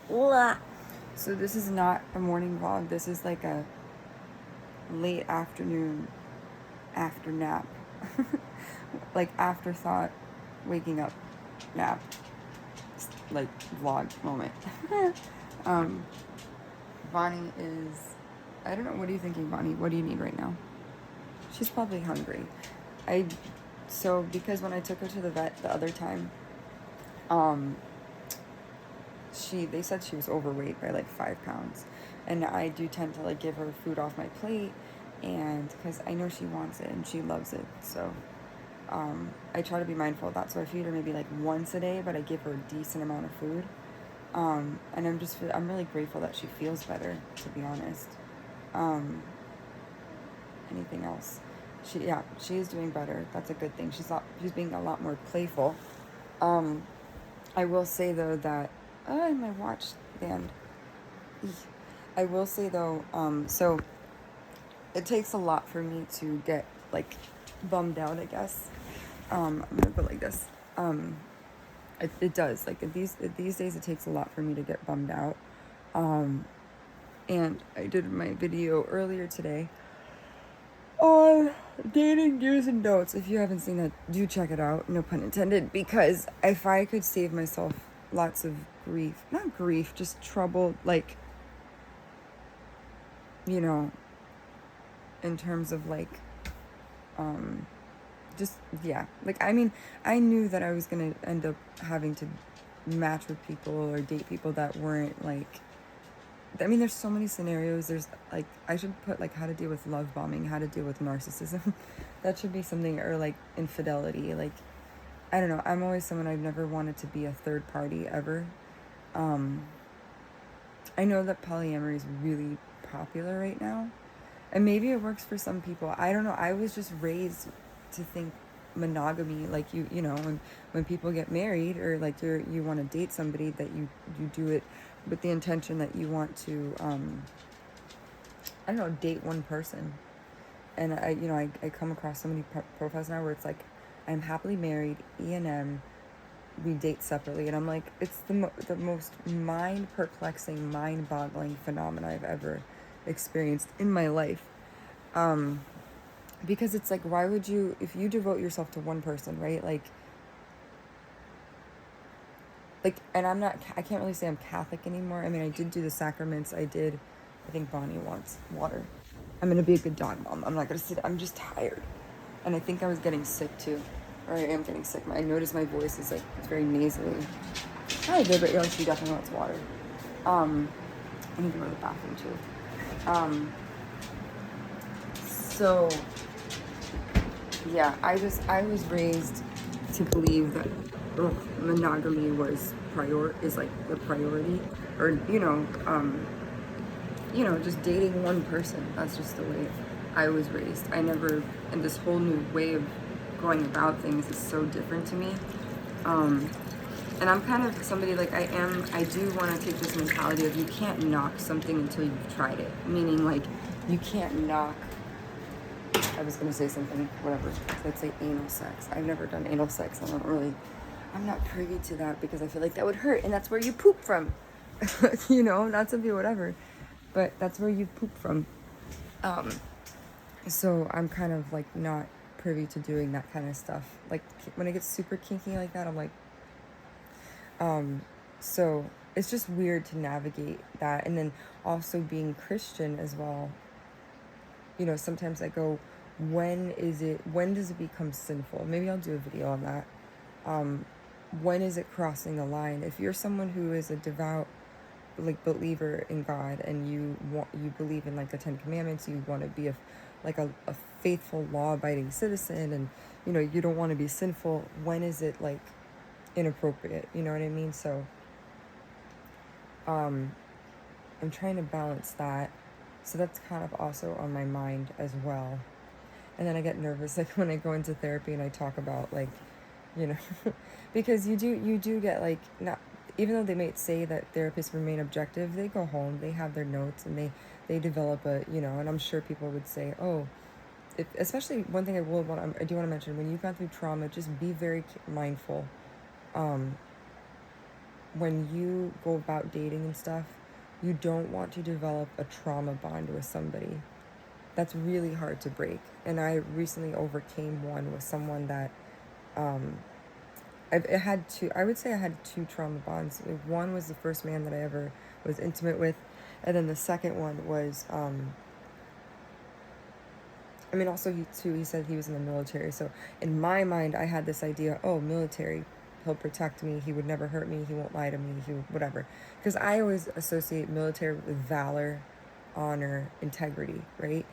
Blah. So this is not a morning vlog. This is like a late afternoon after nap. Like afterthought, waking up nap. Like vlog moment. um, Bonnie is, I don't know, what are you thinking, Bonnie? What do you need right now? She's probably hungry. So because when I took her to the vet the other time, they said she was overweight by like 5 pounds, and I do tend to like give her food off my plate, and because I know she wants it and she loves it, so I try to be mindful of that. So I feed her maybe like once a day, but I give her a decent amount of food, and I'm really grateful that she feels better, to be honest. Anything else? She is doing better. That's a good thing. She's being a lot more playful. I will say though that my watch band. I will say though, so it takes a lot for me to get like bummed out, I guess. I'm gonna go like this. It does. Like these days, it takes a lot for me to get bummed out. And I did my video earlier today on dating do's and don'ts. If you haven't seen that, do check it out. No pun intended. Because if I could save myself lots of grief, not grief, just trouble, like, you know, in terms of like, just, yeah. Like, I mean, I knew that I was going to end up having to match with people or date people that weren't like, I mean, there's so many scenarios. There's like, I should put like how to deal with love bombing, how to deal with narcissism. That should be something, or like infidelity. Like, I don't know. I'm always someone, I've never wanted to be a third party ever. I know that polyamory is really popular right now, and maybe it works for some people. I don't know. I was just raised to think monogamy, like you know, when people get married, or like you want to date somebody, that you do it with the intention that you want to I don't know, date one person. And I come across so many profiles now where it's like, I'm happily married, E&M, we date separately, and I'm like, it's the most perplexing, mind boggling phenomenon I've ever experienced in my life. Because it's like, why would you, if you devote yourself to one person, right? Like, and I can't really say I'm Catholic anymore. I mean, I did do the sacraments. I think Bonnie wants water. I'm going to be a good dog mom. I'm not going to sit, I'm just tired. And I think I was getting sick too. Or I am getting sick. I noticed my voice is like, it's very nasally. Hi, but she definitely wants water. I need to go to the bathroom too. So, yeah, I was raised to believe that monogamy is like the priority, or just dating one person. That's just the way I was raised. And this whole new way of going about things is so different to me. And I'm kind of somebody, like, I do want to take this mentality of, you can't knock something until you've tried it. Meaning, like, you can't knock, I was going to say something, whatever. Let's say anal sex. I've never done anal sex. I'm not privy to that, because I feel like that would hurt. And that's where you poop from. Not to be whatever. But that's where you poop from. So I'm kind of like not privy to doing that kind of stuff. Like when it gets super kinky like that, I'm like, so it's just weird to navigate that. And then also being Christian as well. Sometimes I go, when does it become sinful? Maybe I'll do a video on that. When is it crossing the line? If you're someone who is a devout, like, believer in God, and you believe in like the 10 Commandments, you want to be a faithful, law-abiding citizen, and you don't want to be sinful, when is it like inappropriate? You know what I mean? So I'm trying to balance that. So that's kind of also on my mind as well. And then I get nervous, like, when I go into therapy and I talk about, like, because you do get, like, not, even though they may say that therapists remain objective, they go home, they have their notes, and they develop and I'm sure people would say, oh, especially one thing I do want to mention, when you've gone through trauma, just be very mindful when you go about dating and stuff, you don't want to develop a trauma bond with somebody. That's really hard to break. And I recently overcame one with someone that I would say I had two trauma bonds. One was the first man that I ever was intimate with, and then the second one was, also he said he was in the military. So in my mind, I had this idea, oh, military, he'll protect me, he would never hurt me, he won't lie to me, whatever. Because I always associate military with valor, honor, integrity, right?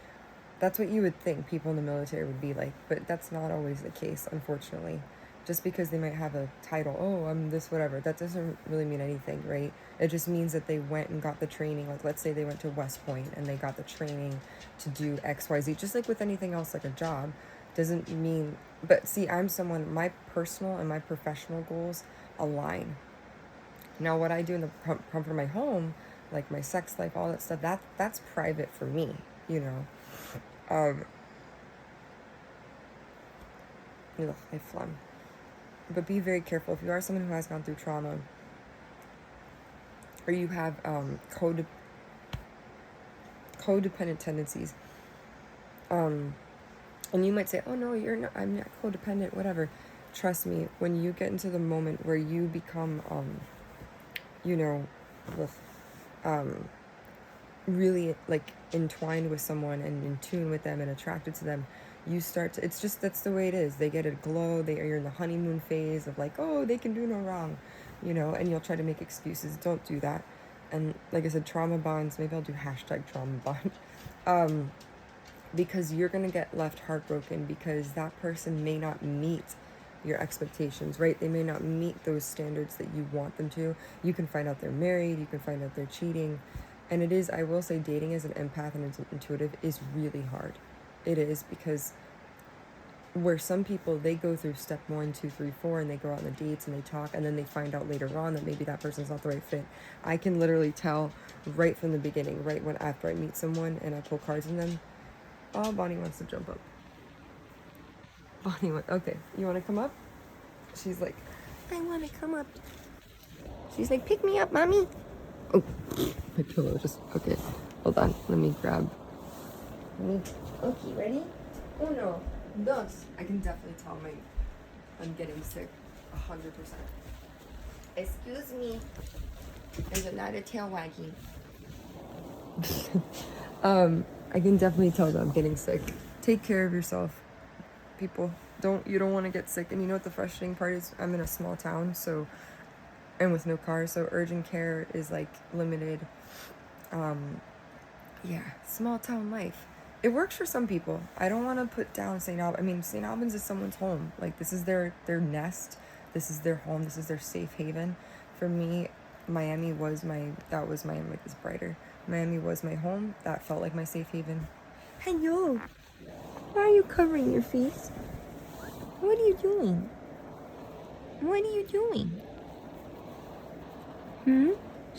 That's what you would think people in the military would be like, but that's not always the case, unfortunately. Just because they might have a title, oh, I'm this, whatever, that doesn't really mean anything, right? It just means that they went and got the training. Like, let's say they went to West Point and they got the training to do XYZ, just like with anything else, like a job. Doesn't mean, but see, I'm someone, my personal and my professional goals align. Now, what I do in the comfort of my home, like my sex life, all that stuff, that's private for me, you know. I phlegm. But be very careful if you are someone who has gone through trauma, or you have codependent tendencies. And you might say, "Oh no, you're not. I'm not codependent. Whatever." Trust me. When you get into the moment where you become, with, really like entwined with someone and in tune with them and attracted to them, you start to, it's just, that's the way it is. They get a glow. You're in the honeymoon phase of like, oh, they can do no wrong, and you'll try to make excuses. Don't do that. And like I said, trauma bonds, maybe I'll do hashtag trauma bond. Because you're going to get left heartbroken because that person may not meet your expectations, right? They may not meet those standards that you want them to. You can find out they're married, you can find out they're cheating. And it is, I will say, dating as an empath and as intuitive is really hard. It is, because where some people, they go through step 1, 2, 3, 4, and they go out on the dates and they talk, and then they find out later on that maybe that person's not the right fit. I can literally tell right from the beginning, right when after I meet someone and I pull cards in them. Oh, Bonnie wants to jump up. Okay, you want to come up? She's like, I want to come up. She's like, pick me up, mommy. Oh, my pillow just, okay. Hold on, let me grab. Okay, ready? Uno, dos. I can definitely tell I'm getting sick, 100%. Excuse me. There's another tail wagging. I can definitely tell that I'm getting sick. Take care of yourself, people. You don't want to get sick. And you know what the frustrating part is? I'm in a small town, and with no car, so urgent care is like limited. Small town life. It works for some people. I don't want to put down St. Albans. St. Albans is someone's home. Like, this is their nest. This is their home. This is their safe haven. For me, Miami was like this brighter. Miami was my home. That felt like my safe haven. Hello. Why are you covering your face? What are you doing? What are you doing?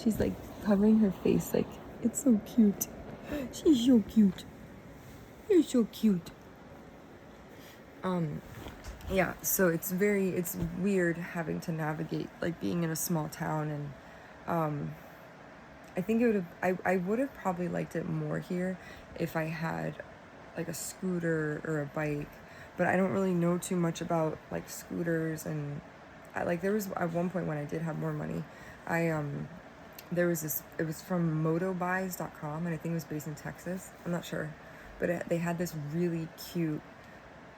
She's like covering her face, like, it's so cute. She's so cute. You're so cute. So it's weird having to navigate, like, being in a small town. And I think I would have probably liked it more here if I had like a scooter or a bike, but I don't really know too much about like scooters. And there was at one point when I did have more money, there was this, it was from motobuys.com, and I think it was based in Texas, I'm not sure, but they had this really cute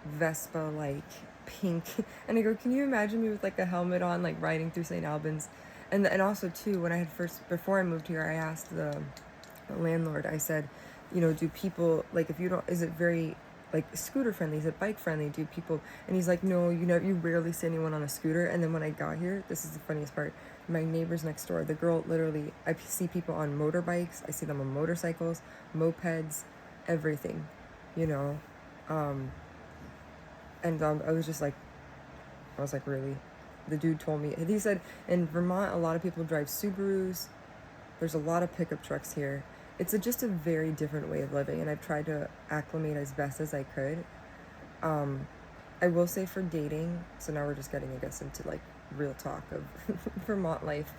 Vespa, like pink, and I go, can you imagine me with like a helmet on, like riding through St. Albans? And also too, when before I moved here, I asked the landlord, I said, do people, like, if you don't, is it very like scooter friendly, is it bike friendly, do people, and he's like, no, you rarely see anyone on a scooter. And then when I got here, this is the funniest part, my neighbors next door, the girl, literally, I see people on motorbikes, I see them on motorcycles, mopeds, everything, and I was like, really? The dude told me, he said, in Vermont, a lot of people drive Subarus. There's a lot of pickup trucks here. It's just a very different way of living, and I've tried to acclimate as best as I could. I will say, for dating, so now we're just getting, I guess, into like real talk of Vermont life.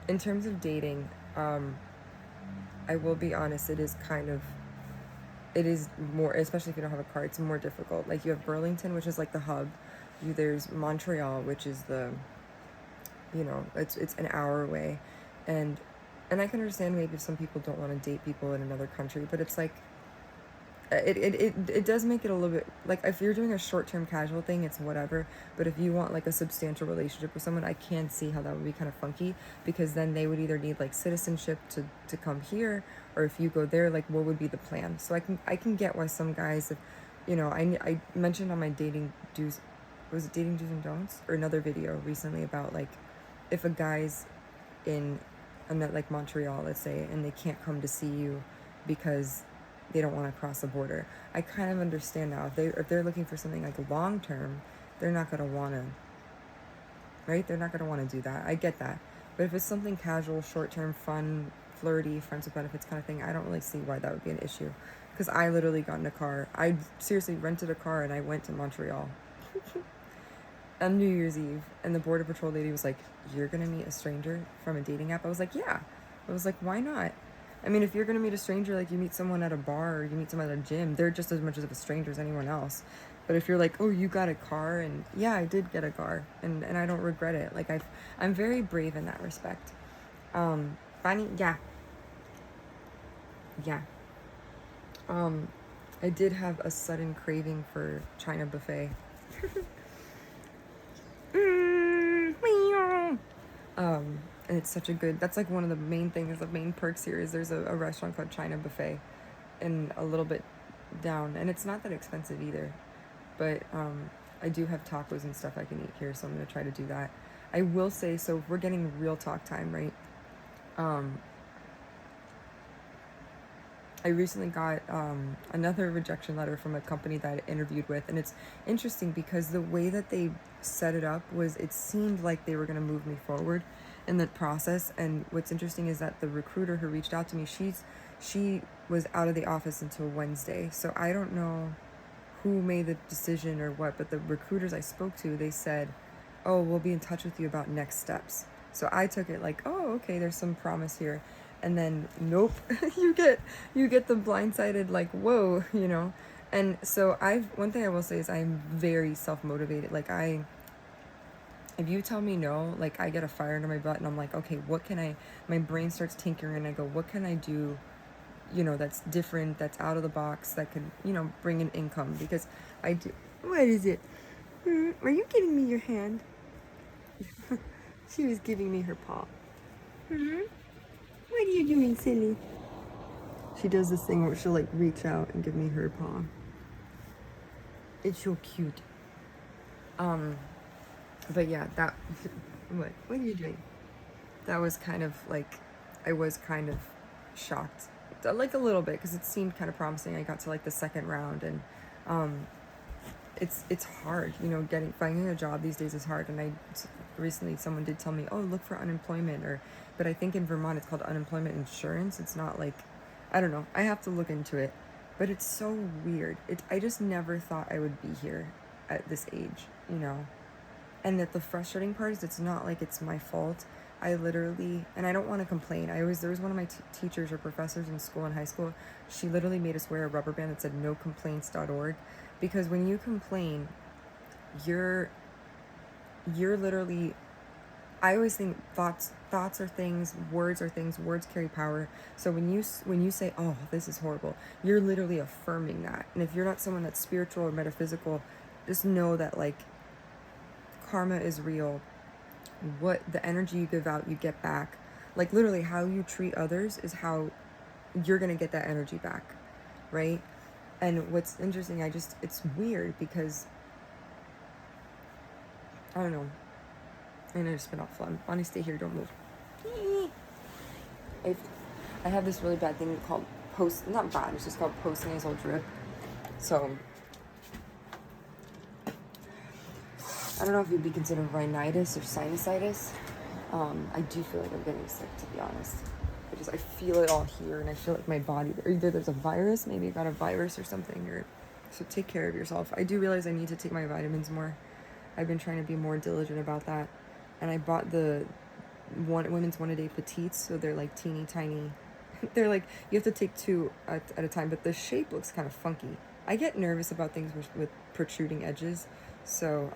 in terms of dating, I will be honest, it is more, especially if you don't have a car, it's more difficult. Like, you have Burlington, which is like the hub. There's Montreal, which is the, it's an hour away. And I can understand maybe if some people don't want to date people in another country, but it's like, it does make it a little bit, like, if you're doing a short-term casual thing, it's whatever. But if you want like a substantial relationship with someone, I can see how that would be kind of funky, because then they would either need like citizenship to come here, or if you go there, like, what would be the plan? So I can get why some guys, if, I mentioned on my dating do's, was it dating do's and don'ts, or another video recently about, like, if a guy's in like Montreal, let's say, and they can't come to see you because they don't want to cross the border. I kind of understand now. If they're looking for something like long term, they're not gonna want to, right? They're not gonna want to do that. I get that. But if it's something casual, short term, fun, flirty, friends with benefits kind of thing, I don't really see why that would be an issue. Because I literally got in a car. I seriously rented a car and I went to Montreal on New Year's Eve, and the Border Patrol lady was like, "You're gonna meet a stranger from a dating app?" I was like, "Yeah." I was like, "Why not?" I mean, if you're gonna meet a stranger, like, you meet someone at a bar or you meet someone at a gym, they're just as much of a stranger as anyone else. But if you're like, "Oh, you got a car," and yeah, I did get a car, and I don't regret it. Like, I'm very brave in that respect. Funny, yeah, yeah. I did have a sudden craving for China buffet. And it's such a good, that's like one of the main things, the main perks here is there's a restaurant called China Buffet, and a little bit down, and it's not that expensive either, but I do have tacos and stuff I can eat here, so I'm going to try to do that. I will say, so we're getting real talk time, right? I recently got another rejection letter from a company that I interviewed with, and it's interesting because the way that they set it up was, it seemed like they were going to move me forward in the process. And what's interesting is that the recruiter who reached out to me, she was out of the office until Wednesday, so I don't know who made the decision or what, but the recruiters I spoke to, they said, "Oh, we'll be in touch with you about next steps." So I took it like, "Oh, okay, there's some promise here." And then nope, you get the blindsided, like, whoa, And so one thing I will say is I'm very self-motivated. Like, if you tell me no, like, I get a fire under my butt, and I'm like, okay, my brain starts tinkering, and I go, what can I do, that's different, that's out of the box, that could, bring in income, because I do. What is it? Are you giving me your hand? She was giving me her paw. What are you doing, silly? She does this thing where she'll, like, reach out and give me her paw. It's so cute. But yeah, what are you doing? That was kind of like, I was kind of shocked, like, a little bit, because it seemed kind of promising. I got to, like, the second round, and it's hard, finding a job these days is hard. And recently someone did tell me, "Oh, look for unemployment," but I think in Vermont it's called unemployment insurance. It's not like, I don't know, I have to look into it, but it's so weird. I just never thought I would be here at this age, and that the frustrating part is, it's not like it's my fault. I literally, and I don't want to complain. There was one of my teachers or professors in school, in high school, she literally made us wear a rubber band that said nocomplaints.org, because when you complain, you're literally, I always think thoughts are things, words are things, words carry power. So when you say, "Oh, this is horrible," you're literally affirming that. And if you're not someone that's spiritual or metaphysical, just know that, like, karma is real. What the energy you give out, you get back. Like, literally, how you treat others is how you're gonna get that energy back, right? And what's interesting, it's weird because, I don't know, and I just spit off phlegm. Bonnie, stay here, don't move. I have this really bad thing called not bad, it's just called postnasal drip. So I don't know if it'd be considered rhinitis or sinusitis. I do feel like I'm getting sick, to be honest. I feel it all here, and I feel like my body, either there's a virus, maybe I got a virus or something, so take care of yourself. I do realize I need to take my vitamins more. I've been trying to be more diligent about that. And I bought the women's 1-a-day petites, so they're like teeny tiny. They're like, you have to take two at a time, but the shape looks kind of funky. I get nervous about things with protruding edges, so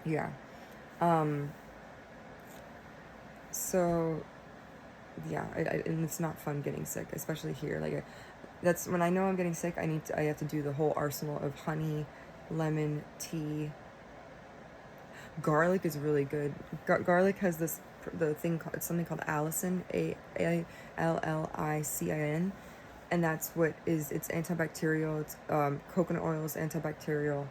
yeah. Um, so yeah, and it's not fun getting sick, especially here. Like, that's when I know I'm getting sick. I have to do the whole arsenal of honey, lemon, tea. Garlic is really good. Garlic has the thing called, it's something called allicin, ALLICIN, and that's what is, it's antibacterial. It's coconut oil is antibacterial,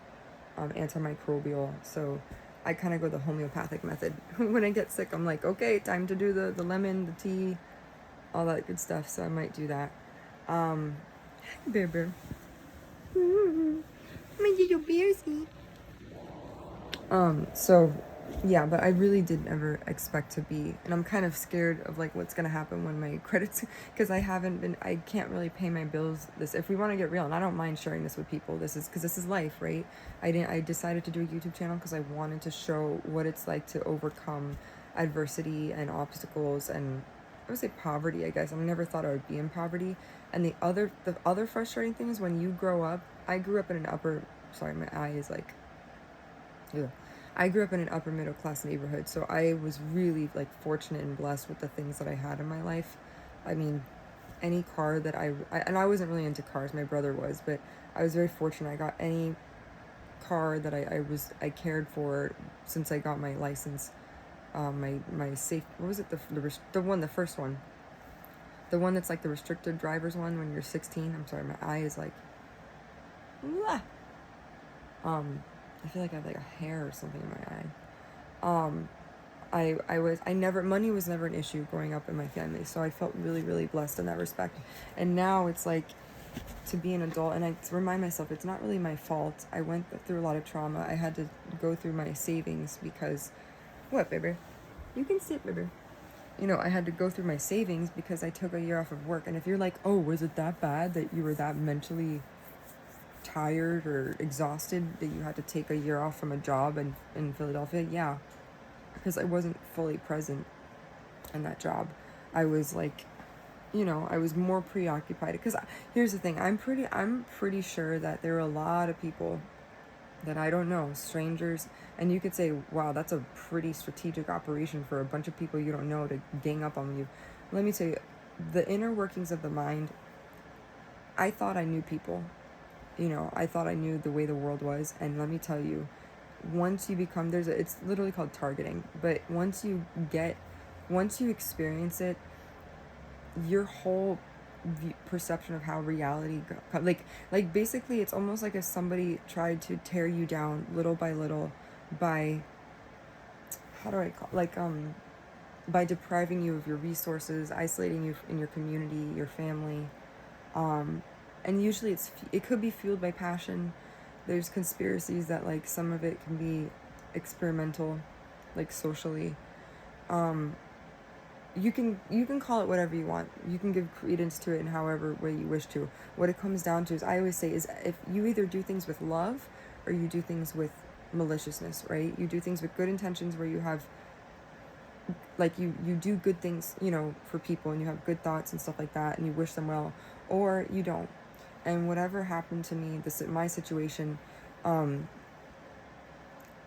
antimicrobial. So I kind of go the homeopathic method. When I get sick, I'm like, okay, time to do the lemon, the tea, all that good stuff. So I might do that. Bear bear. My little bearsy. So yeah, but I really did never expect to be, and I'm kind of scared of like what's gonna happen when my credits, because I can't really pay my bills. This, if we want to get real, and I don't mind sharing this with people, this is because this is life, right? I decided to do a YouTube channel because I wanted to show what it's like to overcome adversity and obstacles, and I would say poverty, I guess. I never thought I would be in poverty. And the other frustrating thing is when you grow up, I grew up in an upper, sorry, my eye is like, yeah. I grew up in an upper middle class neighborhood, so I was really like fortunate and blessed with the things that I had in my life. I mean, any car that and I wasn't really into cars, my brother was, but I was very fortunate. I got any car that I cared for since I got my license. My safe, what was it, the first one, the one that's like the restricted drivers one when you're 16. I'm sorry, my eye is like, Mwah! I feel like I have like a hair or something in my eye. Money was never an issue growing up in my family, so I felt really, really blessed in that respect. And now it's like, to be an adult, and I remind myself it's not really my fault. I went through a lot of trauma. I had to go through my savings because, what, baby? You can sit, baby. I had to go through my savings because I took a year off of work. And if you're like, oh, was it that bad that you were that mentally tired or exhausted that you had to take a year off from a job in Philadelphia? Yeah, because I wasn't fully present in that job. I was like, I was more preoccupied because here's the thing, I'm pretty sure that there are a lot of people that I don't know, strangers, and you could say, wow, that's a pretty strategic operation for a bunch of people you don't know to gang up on you. Let me tell you, the inner workings of the mind, I thought I knew people. I thought I knew the way the world was, and let me tell you, once you become, it's literally called targeting, but once you experience it, your whole perception of how reality like basically it's almost like if somebody tried to tear you down little by little by, how do I call, like by depriving you of your resources, isolating you in your community, your family, and usually it could be fueled by passion. There's conspiracies that like some of it can be experimental, like socially. You can call it whatever you want. You can give credence to it in however way you wish to. What it comes down to is, I always say, is if you either do things with love or you do things with maliciousness, right? You do things with good intentions where you have, like, you do good things, for people, and you have good thoughts and stuff like that, and you wish them well, or you don't. And whatever happened to me, my situation,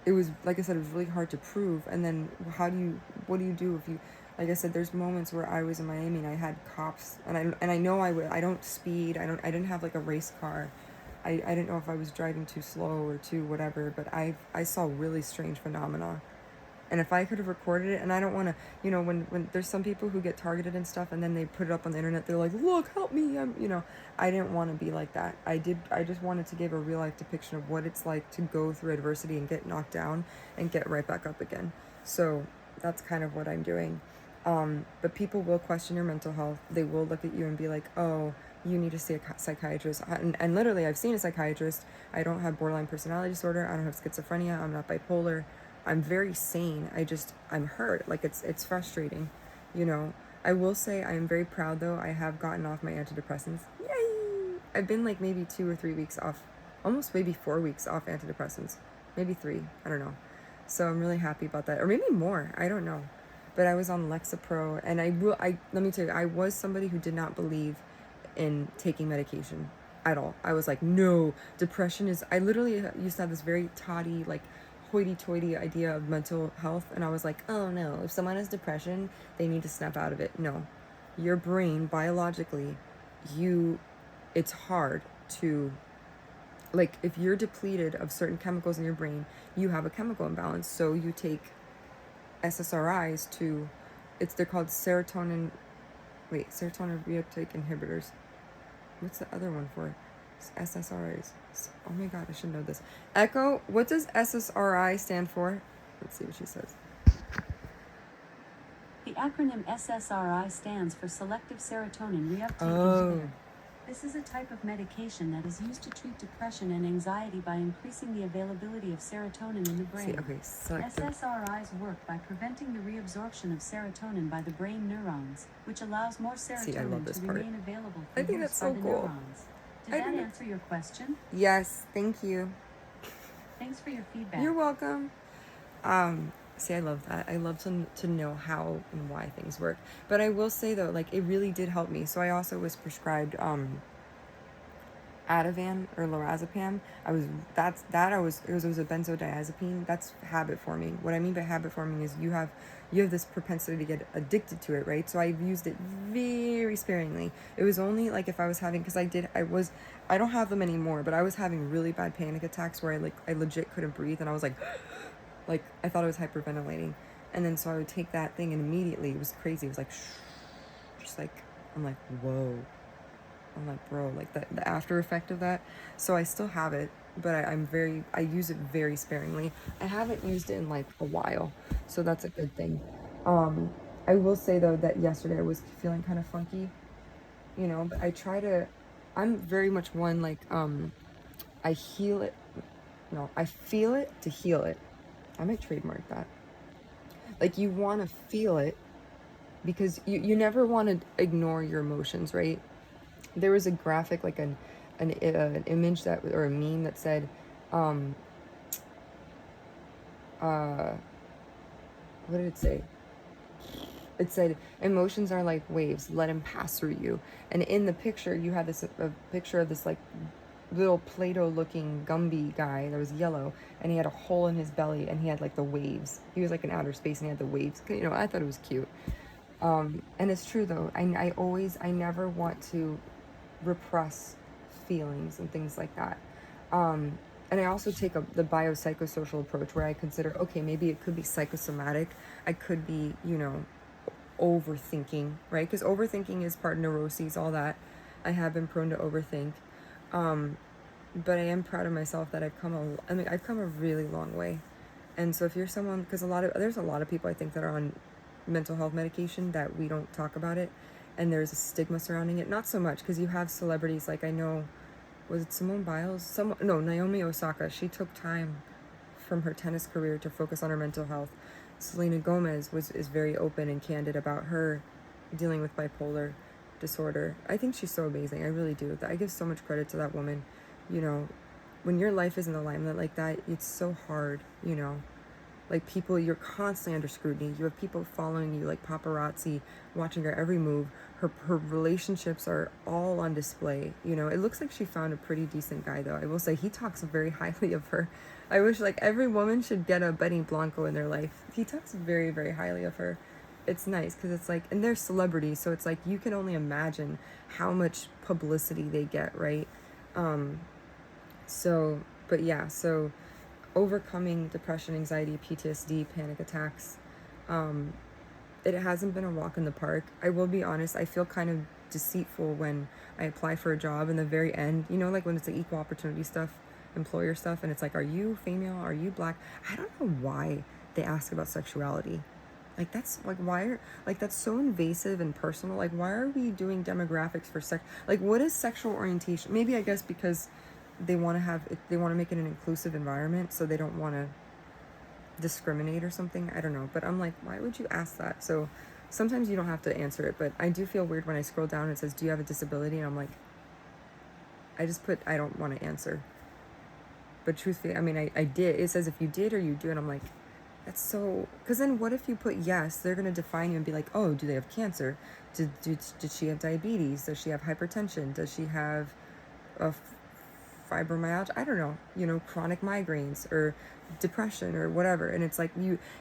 it was, like I said, it was really hard to prove. And then what do you do if you, like I said, there's moments where I was in Miami and I had cops, and I know I don't speed, I didn't have like a race car, I didn't know if I was driving too slow or too whatever, but I saw really strange phenomena. And if I could have recorded it, and I don't want to, when there's some people who get targeted and stuff, and then they put it up on the internet, they're like, look, help me, I didn't want to be like that. I just wanted to give a real life depiction of what it's like to go through adversity and get knocked down and get right back up again. So that's kind of what I'm doing. But people will question your mental health. They will look at you and be like, oh, you need to see a psychiatrist. And literally, I've seen a psychiatrist. I don't have borderline personality disorder. I don't have schizophrenia. I'm not bipolar. I'm very sane. I'm hurt. Like, it's frustrating, I will say I am very proud, though. I have gotten off my antidepressants. Yay! I've been like maybe 2 or 3 weeks off, almost maybe 4 weeks off antidepressants. Maybe 3. I don't know. So I'm really happy about that. Or maybe more. I don't know. but I was on Lexapro, and let me tell you, I was somebody who did not believe in taking medication at all. I was like, no, depression is, I literally used to have this very toddy, like hoity-toity idea of mental health, and I was like, oh no, if someone has depression, they need to snap out of it. No, your brain, biologically, it's hard to, like, if you're depleted of certain chemicals in your brain, you have a chemical imbalance. So you take SSRIs they're called serotonin reuptake inhibitors. What's the other one for? It's SSRIs. Oh my god, I should know this. Echo, what does SSRI stand for? Let's see what she says. The acronym SSRI stands for selective serotonin reuptake Oh. inhibitor. This is a type of medication that is used to treat depression and anxiety by increasing the availability of serotonin in the brain. SSRIs work by preventing the reabsorption of serotonin by the brain neurons, which allows more serotonin to remain available for use by the neurons. Did that answer your question? Yes, thank you. Thanks for your feedback. You're welcome. See, I love that. I love to know how and why things work. But I will say though, like, it really did help me. So I also was prescribed Ativan or lorazepam. It was a benzodiazepine. That's habit forming. What I mean by habit forming is you have this propensity to get addicted to it, right? So I've used it very sparingly. It was only like if I was having, because I don't have them anymore, but I was having really bad panic attacks where I legit couldn't breathe, and I was like I thought I was hyperventilating. And then so I would take that thing, and immediately it was crazy. It was like just like, I'm like, whoa. I'm like, bro, like the after effect of that. So I still have it, but I use it very sparingly. I haven't used it in like a while, so that's a good thing. I will say though that yesterday I was feeling kind of funky, but I'm very much one, like, I heal it. No, I feel it to heal it. I might trademark that. Like, you want to feel it because you never want to ignore your emotions, right? There was a graphic, like an image or a meme that said, what did it say? It said, emotions are like waves, let them pass through you. And in the picture, you had a picture of this like little Play-Doh looking Gumby guy that was yellow, and he had a hole in his belly, and he had like the waves. He was like in outer space, and he had the waves. I thought it was cute. And it's true though. I never want to repress feelings and things like that. And I also take the biopsychosocial approach where I consider, okay, maybe it could be psychosomatic. I could be, overthinking, right? Because overthinking is part of neuroses, all that. I have been prone to overthink. But I am proud of myself that I've come a really long way. And so if you're someone, because there's a lot of people I think that are on mental health medication that we don't talk about it, and there's a stigma surrounding it. Not so much, because you have celebrities like, I know, was it Simone Biles? Naomi Osaka. She took time from her tennis career to focus on her mental health. Selena Gomez is very open and candid about her dealing with bipolar disorder. I think she's so amazing. I really do. I give so much credit to that woman. When your life is in the limelight like that, it's so hard, like, people, you're constantly under scrutiny. You have people following you like paparazzi, watching her every move. Her relationships are all on display. It looks like she found a pretty decent guy though. I will say he talks very highly of her. I wish like every woman should get a Benny Blanco in their life. He talks very, very highly of her. It's nice because it's like, and they're celebrities, so it's like you can only imagine how much publicity they get, right? But yeah, so overcoming depression, anxiety, PTSD, panic attacks, it hasn't been a walk in the park. I will be honest, I feel kind of deceitful when I apply for a job in the very end, like when it's the equal opportunity stuff, employer stuff, and it's like, are you female, are you black? I don't know why they ask about sexuality. Like, that's like, that's so invasive and personal. Like, why are we doing demographics for sex? Like, what is sexual orientation? Maybe, I guess, because they want to make it an inclusive environment, so they don't want to discriminate or something. I don't know, but I'm like, why would you ask that? So sometimes you don't have to answer it, but I do feel weird when I scroll down and it says, do you have a disability? And I'm like, I just put, I don't want to answer. But truthfully, I mean, I did. It says if you did or you do, and I'm like, That's so, because then what if you put yes, they're going to define you and be like, oh, do they have cancer? Did she have diabetes? Does she have hypertension? Does she have a fibromyalgia? I don't know, chronic migraines or depression or whatever. And it's like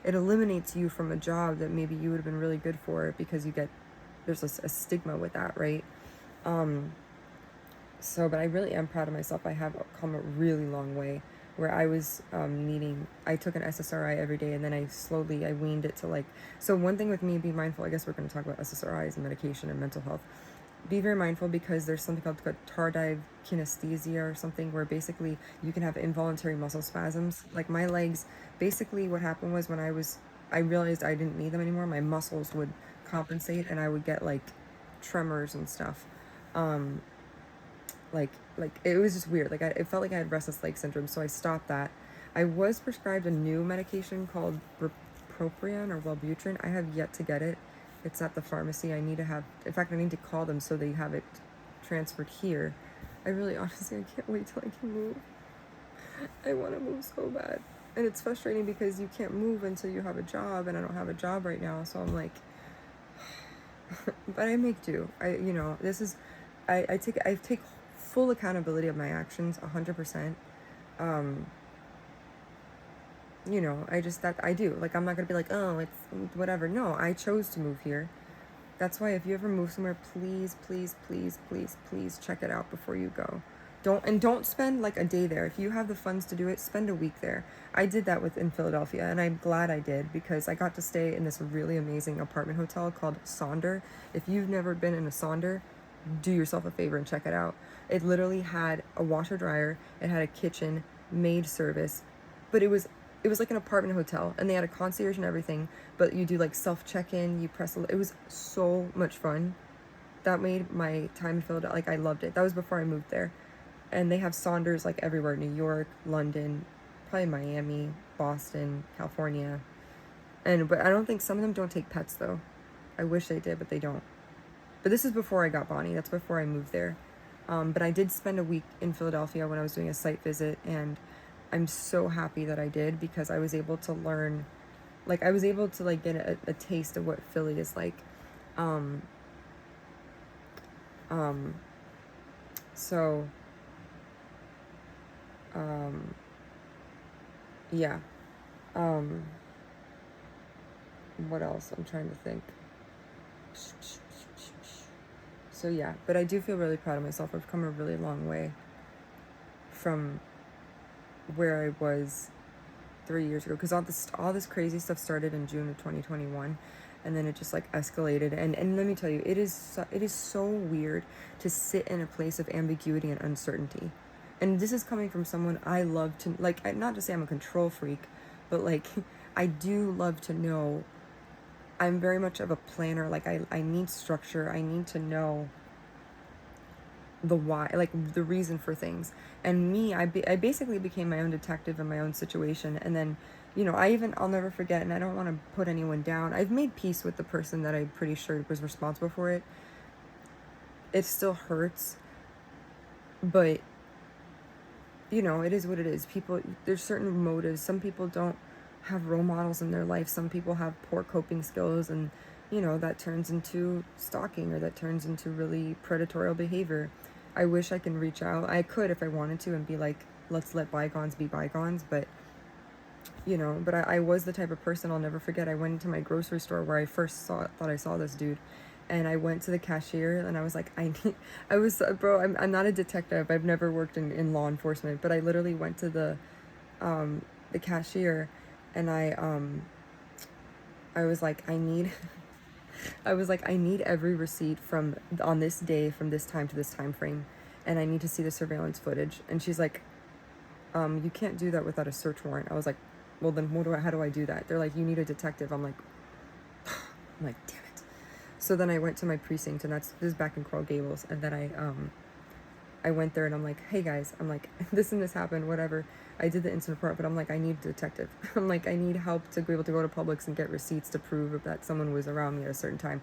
it eliminates you from a job that maybe you would have been really good for, because there's a stigma with that, right? So, but I really am proud of myself. I have come a really long way, where I was I took an SSRI every day, and then I weaned it to like, so one thing with me, be mindful, I guess we're going to talk about SSRIs and medication and mental health. Be very mindful, because there's something called tardive kinesthesia or something, where basically you can have involuntary muscle spasms. Like my legs, basically what happened was when I realized I didn't need them anymore, my muscles would compensate and I would get like tremors and stuff. Like it was just weird. Like it felt like I had restless leg syndrome, so I stopped that. I was prescribed a new medication called Proprion or Wellbutrin. I have yet to get it. It's at the pharmacy. In fact, I need to call them so they have it transferred here. I really, honestly, I can't wait till I can move. I want to move so bad. And it's frustrating because you can't move until you have a job, and I don't have a job right now, so I'm like, but I make do. I take full accountability of my actions, 100%. I do. Like, I'm not gonna be like, oh, it's whatever. No, I chose to move here. That's why if you ever move somewhere, please, please, please, please, please check it out before you go. Don't spend like a day there. If you have the funds to do it, spend a week there. I did that in Philadelphia, and I'm glad I did, because I got to stay in this really amazing apartment hotel called Sonder. If you've never been in a Sonder, do yourself a favor and check it out. It literally had a washer dryer, it had a kitchen, maid service, but it was like an apartment hotel, and they had a concierge and everything, but you do like self check-in, it was so much fun. That made my time in Philadelphia, like I loved it. That was before I moved there. And they have Sonders like everywhere, New York, London, probably Miami, Boston, California. But I don't think, some of them don't take pets though. I wish they did, but they don't. But this is before I got Bonnie. That's before I moved there. But I did spend a week in Philadelphia when I was doing a site visit, and I'm so happy that I did, because I was able to learn, like I was able to like get a taste of what Philly is like. So yeah. What else? I'm trying to think. So yeah, but I do feel really proud of myself. I've come a really long way from where I was 3 years ago, because all this crazy stuff started in June of 2021, and then it just like escalated. And let me tell you, it is so weird to sit in a place of ambiguity and uncertainty. And this is coming from someone I love to, like, not to say I'm a control freak, but like I do love to know. I'm very much of a planner. Like I need structure. I need to know the why, like the reason for things. And I basically became my own detective in my own situation. And then, I'll never forget, and I don't want to put anyone down, I've made peace with the person that I'm pretty sure was responsible for it. It still hurts, but it is what it is. There's certain motives. Some people don't have role models in their life. Some people have poor coping skills, and that turns into stalking, or that turns into really predatory behavior. I wish I can reach out. I could if I wanted to and be like, let's let bygones be bygones, but I was the type of person, I'll never forget. I went into my grocery store where I first thought I saw this dude, and I went to the cashier, and I was like, I'm not a detective. I've never worked in law enforcement, but I literally went to the cashier, and I was like, I need every receipt from on this day, from this time to this time frame, and I need to see the surveillance footage. And she's like, you can't do that without a search warrant. I was like, well then how do I do that? They're like, you need a detective. I'm like, damn it. So then I went to my precinct, and this is back in Coral Gables, and then I went there, and I'm like, hey guys, I'm like, this and this happened, whatever. I did the incident report, but I'm like, I need a detective. I'm like, I need help to be able to go to Publix and get receipts to prove that someone was around me at a certain time.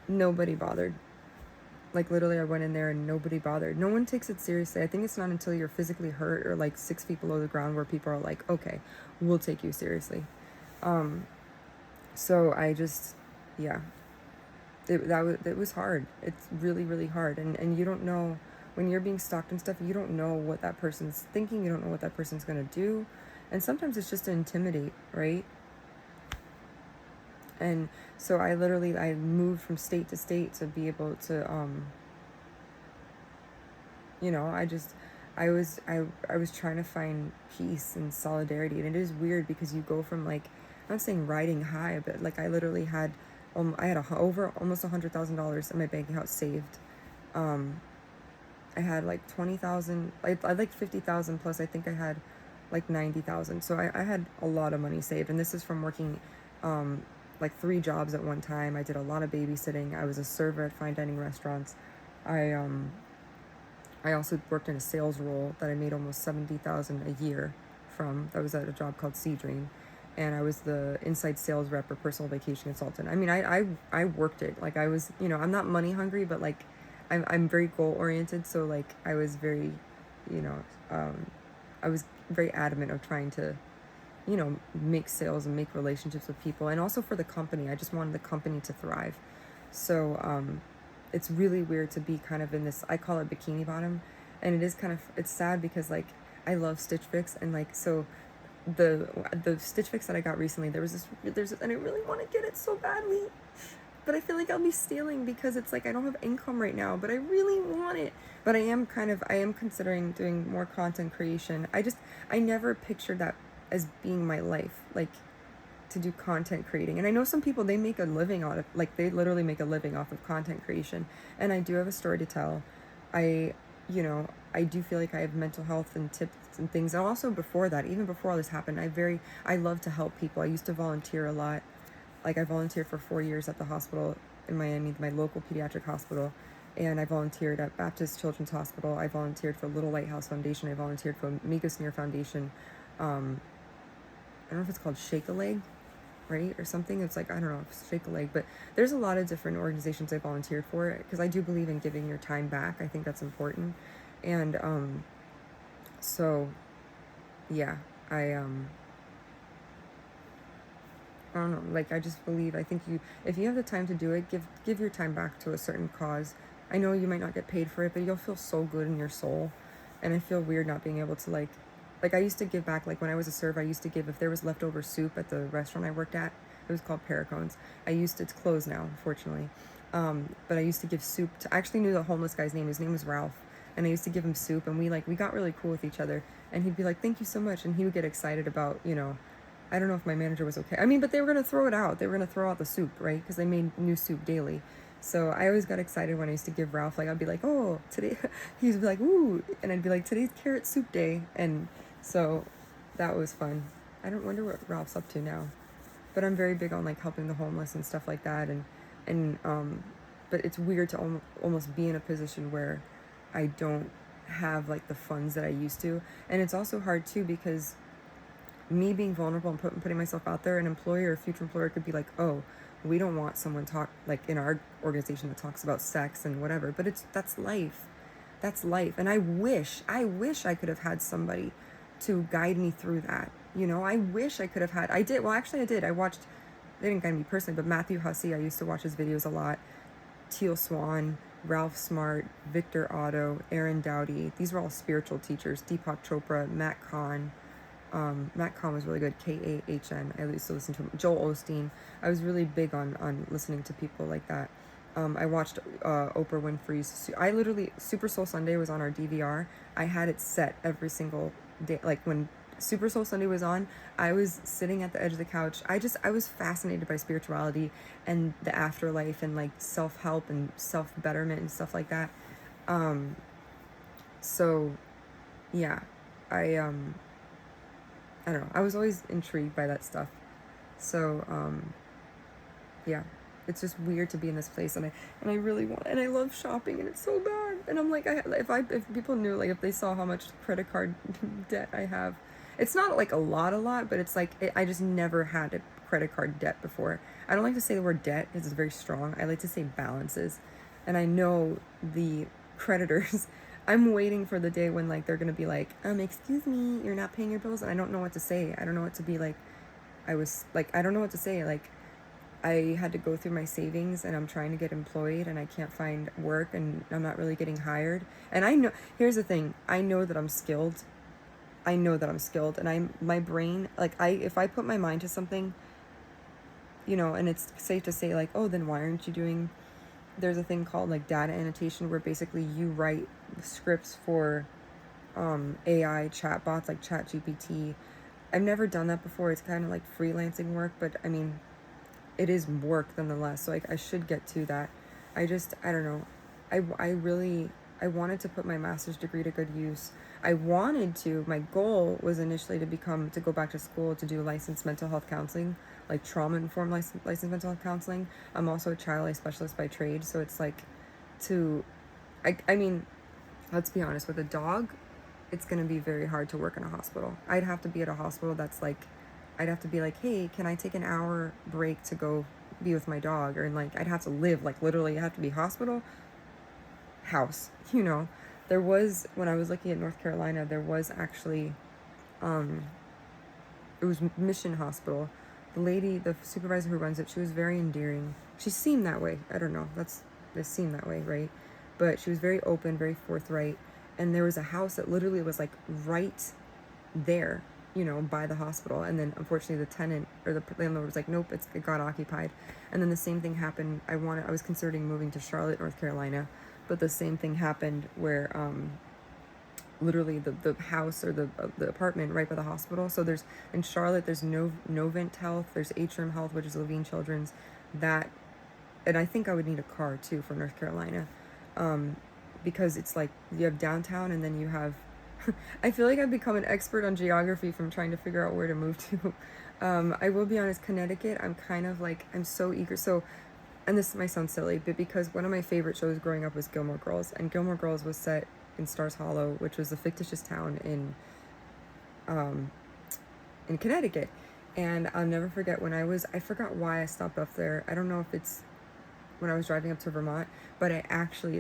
Nobody bothered. Like, literally, I went in there and nobody bothered. No one takes it seriously. I think it's not until you're physically hurt or like 6 feet below the ground where people are like, okay, we'll take you seriously. So I just, yeah, it was hard. It's really, really hard. And you don't know, when you're being stalked and stuff, you don't know what that person's thinking. You don't know what that person's going to do. And sometimes it's just to intimidate, right? And so I moved from state to state to be able to, I was trying to find peace and solidarity. And it is weird because you go from, like, I'm not saying riding high, but like I literally had, I had over almost $100,000 in my bank account saved. I had like 20,000, I like 50,000 plus. I think I had like 90,000. So I had a lot of money saved. And this is from working, like 3 jobs at one time. I did a lot of babysitting. I was a server at fine dining restaurants. I also worked in a sales role that I made almost 70,000 a year from. That was at a job called Sea Dream, and I was the inside sales rep or personal vacation consultant. I mean, I worked it. Like, I was, I'm not money hungry, but like I'm very goal oriented. So like I was very, you know, I was very adamant of trying to, make sales and make relationships with people, and also for the company. I just wanted the company to thrive. So it's really weird to be kind of in this, I call it bikini bottom, and it is kind of, it's sad because like I love Stitch Fix, and like, so the Stitch Fix that I got recently, and I really want to get it so badly, but I feel like I'll be stealing because it's like I don't have income right now, but I really want it. But I am considering doing more content creation. I never pictured that as being my life, like to do content creating. And I know some people, they make a living out of, like, they literally make a living off of content creation. And I do have a story to tell. I I do feel like I have mental health and tips and things. And also before that, even before all this happened, I love to help people. I used to volunteer a lot. Like, I volunteered for 4 years at the hospital in Miami, my local pediatric hospital. And I volunteered at Baptist Children's Hospital. I volunteered for Little Lighthouse Foundation. I volunteered for Amigos Near Foundation. I don't know if it's called Shake a Leg, right, or something. It's like, I don't know if it's Shake a Leg, but there's a lot of different organizations I volunteered for, because I do believe in giving your time back. I think that's important. And so yeah, I don't know, like, I just believe, I think if you have the time to do it, give your time back to a certain cause. I know you might not get paid for it, but you'll feel so good in your soul. And I feel weird not being able to, like I used to give back. Like, when I was a server, I used to give, if there was leftover soup at the restaurant I worked at, it was called Paracones. It's closed now, unfortunately. But I used to give soup I actually knew the homeless guy's name. His name was Ralph. And I used to give him soup, and we got really cool with each other. And he'd be like, thank you so much. And he would get excited about, I don't know if my manager was okay. I mean, but they were going to throw it out. They were going to throw out the soup, right? Because they made new soup daily. So I always got excited when I used to give Ralph, like, I'd be like, oh, today, he'd be like, ooh. And I'd be like, today's carrot soup day. And so that was fun. I don't wonder what Ralph's up to now. But I'm very big on, like, helping the homeless and stuff like that. But it's weird to almost be in a position where I don't have, like, the funds that I used to. And it's also hard, too, because me being vulnerable and putting myself out there, an employer or future employer could be like, oh, we don't want someone like in our organization that talks about sex and whatever. But that's life. That's life. And I wish I could have had somebody to guide me through that. I wish I could have had. I did. Well, actually, I did. They didn't guide me personally, but Matthew Hussey, I used to watch his videos a lot. Teal Swan, Ralph Smart, Victor Otto, Aaron Dowdy. These were all spiritual teachers. Deepak Chopra, Matt Kahn. Matt Kahn was really good. Kahn. I used to listen to him. Joel Osteen. I was really big on listening to people like that. I watched Oprah Winfrey's. I literally, Super Soul Sunday was on our DVR. I had it set every single day. Like, when Super Soul Sunday was on, I was sitting at the edge of the couch. I was fascinated by spirituality and the afterlife and, like, self-help and self-betterment and stuff like that. So yeah, I don't know. I was always intrigued by that stuff. So, yeah, it's just weird to be in this place, and I really want, and I love shopping, and it's so bad. And I'm like, if people knew, like, if they saw how much credit card debt I have, it's not like a lot, but it's like, I just never had a credit card debt before. I don't like to say the word debt because it's very strong. I like to say balances, and I know the creditors. I'm waiting for the day when, like, they're gonna be like, excuse me, you're not paying your bills, and I don't know what to say. I don't know what to be like. I was like, I don't know what to say. Like, I had to go through my savings, and I'm trying to get employed, and I can't find work, and I'm not really getting hired. And I know, here's the thing, I know that I'm skilled. I know that I'm skilled, and my brain, like, if I put my mind to something, you know, and it's safe to say, like, oh, then why aren't you doing, there's a thing called like data annotation, where basically you write scripts for AI chatbots like ChatGPT. I've never done that before. It's kind of like freelancing work, but I mean, it is work nonetheless. So I should get to that. I don't know. I really, I wanted to put my master's degree to good use. My goal was initially to go back to school to do licensed mental health counseling, like trauma-informed licensed mental health counseling. I'm also a child life specialist by trade. So it's like I mean, let's be honest, with a dog, it's going to be very hard to work in a hospital. I'd have to be at a hospital that's like, I'd have to be like, hey, can I take an hour break to go be with my dog? Or like, I'd have to live, like, literally, have to be hospital, house, you know. There was, when I was looking at North Carolina, there was actually, it was Mission Hospital. The lady, the supervisor who runs it, she was very endearing. She seemed that way. I don't know. It seemed that way, right? But she was very open, very forthright. And there was a house that literally was like right there, you know, by the hospital. And then unfortunately the tenant or the landlord was like, nope, it got occupied. And then the same thing happened. I was considering moving to Charlotte, North Carolina, but the same thing happened where literally the house or the apartment right by the hospital. So there's, in Charlotte, there's Novent Health, there's Atrium Health, which is Levine Children's, that, and I think I would need a car too for North Carolina, because it's like you have downtown, and then you have I feel like I've become an expert on geography from trying to figure out where to move to. I will be honest, Connecticut, I'm kind of like, I'm so eager. So, and this might sound silly, but because one of my favorite shows growing up was Gilmore Girls, and Gilmore Girls was set in Stars Hollow, which was a fictitious town in Connecticut. And I'll never forget when I forgot why I stopped off there. I don't know if it's when I was driving up to Vermont, but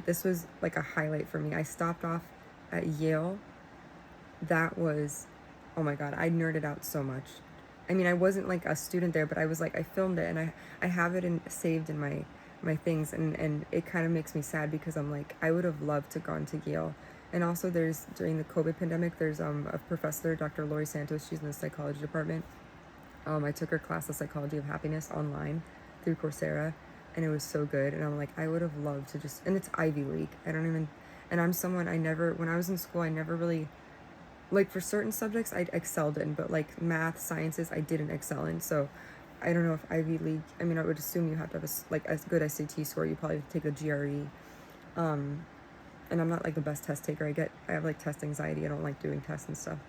this was like a highlight for me. I stopped off at Yale. That was, oh my God, I nerded out so much. I mean, I wasn't like a student there, but I was like, I filmed it, and I have it saved in my things, and it kind of makes me sad because I'm like, I would have loved to gone to Yale. And also during the COVID pandemic, there's a professor, Dr. Lori Santos, she's in the psychology department. I took her class, The Psychology of Happiness, online through Coursera, and it was so good. And I'm like, I would have loved to and it's Ivy League. And I'm someone, when I was in school, I never really, like, for certain subjects I excelled in, but like math, sciences, I didn't excel in. So I don't know if Ivy League, I mean, I would assume you have to have a good SAT score. You probably have to take the GRE. And I'm not like the best test taker. I have like test anxiety. I don't like doing tests and stuff.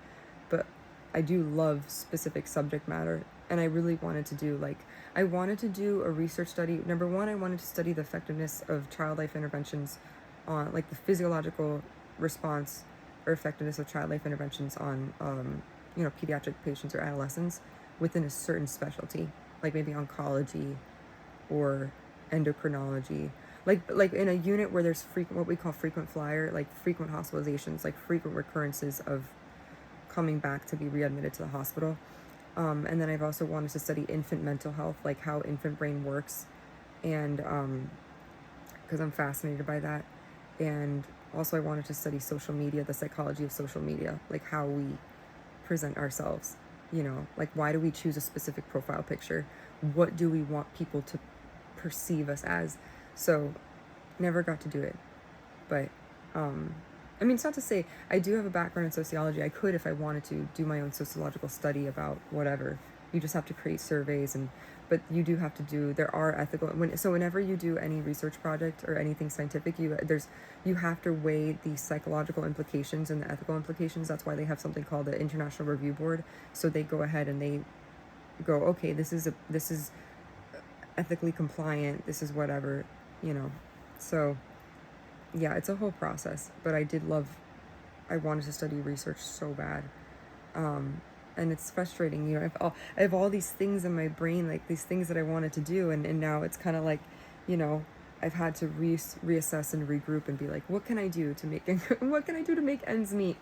But I do love specific subject matter. And I really wanted to do a research study. Number one, I wanted to study the effectiveness of child life interventions on, like, the physiological response or effectiveness of child life interventions on, pediatric patients or adolescents within a certain specialty, like maybe oncology or endocrinology, like in a unit where there's what we call frequent flyer, like frequent hospitalizations, like frequent recurrences of coming back to be readmitted to the hospital. And then I've also wanted to study infant mental health, like how infant brain works, and because I'm fascinated by that. And also I wanted to study social media, the psychology of social media, like how we present ourselves, like why do we choose a specific profile picture? What do we want people to perceive us as? So never got to do it. But I mean, it's not to say I do have a background in sociology. I could, if I wanted to, do my own sociological study about whatever. You just have to create surveys, but you do have to there are ethical, whenever you do any research project or anything scientific, you have to weigh the psychological implications and the ethical implications. That's why they have something called the International Review Board. So they go ahead and they go, okay, this is ethically compliant, this is whatever, so yeah, it's a whole process. But I wanted to study research so bad, and it's frustrating. I have all these things in my brain, like these things that I wanted to do, and now it's kind of like, I've had to reassess and regroup and be like, what can I do to make ends meet?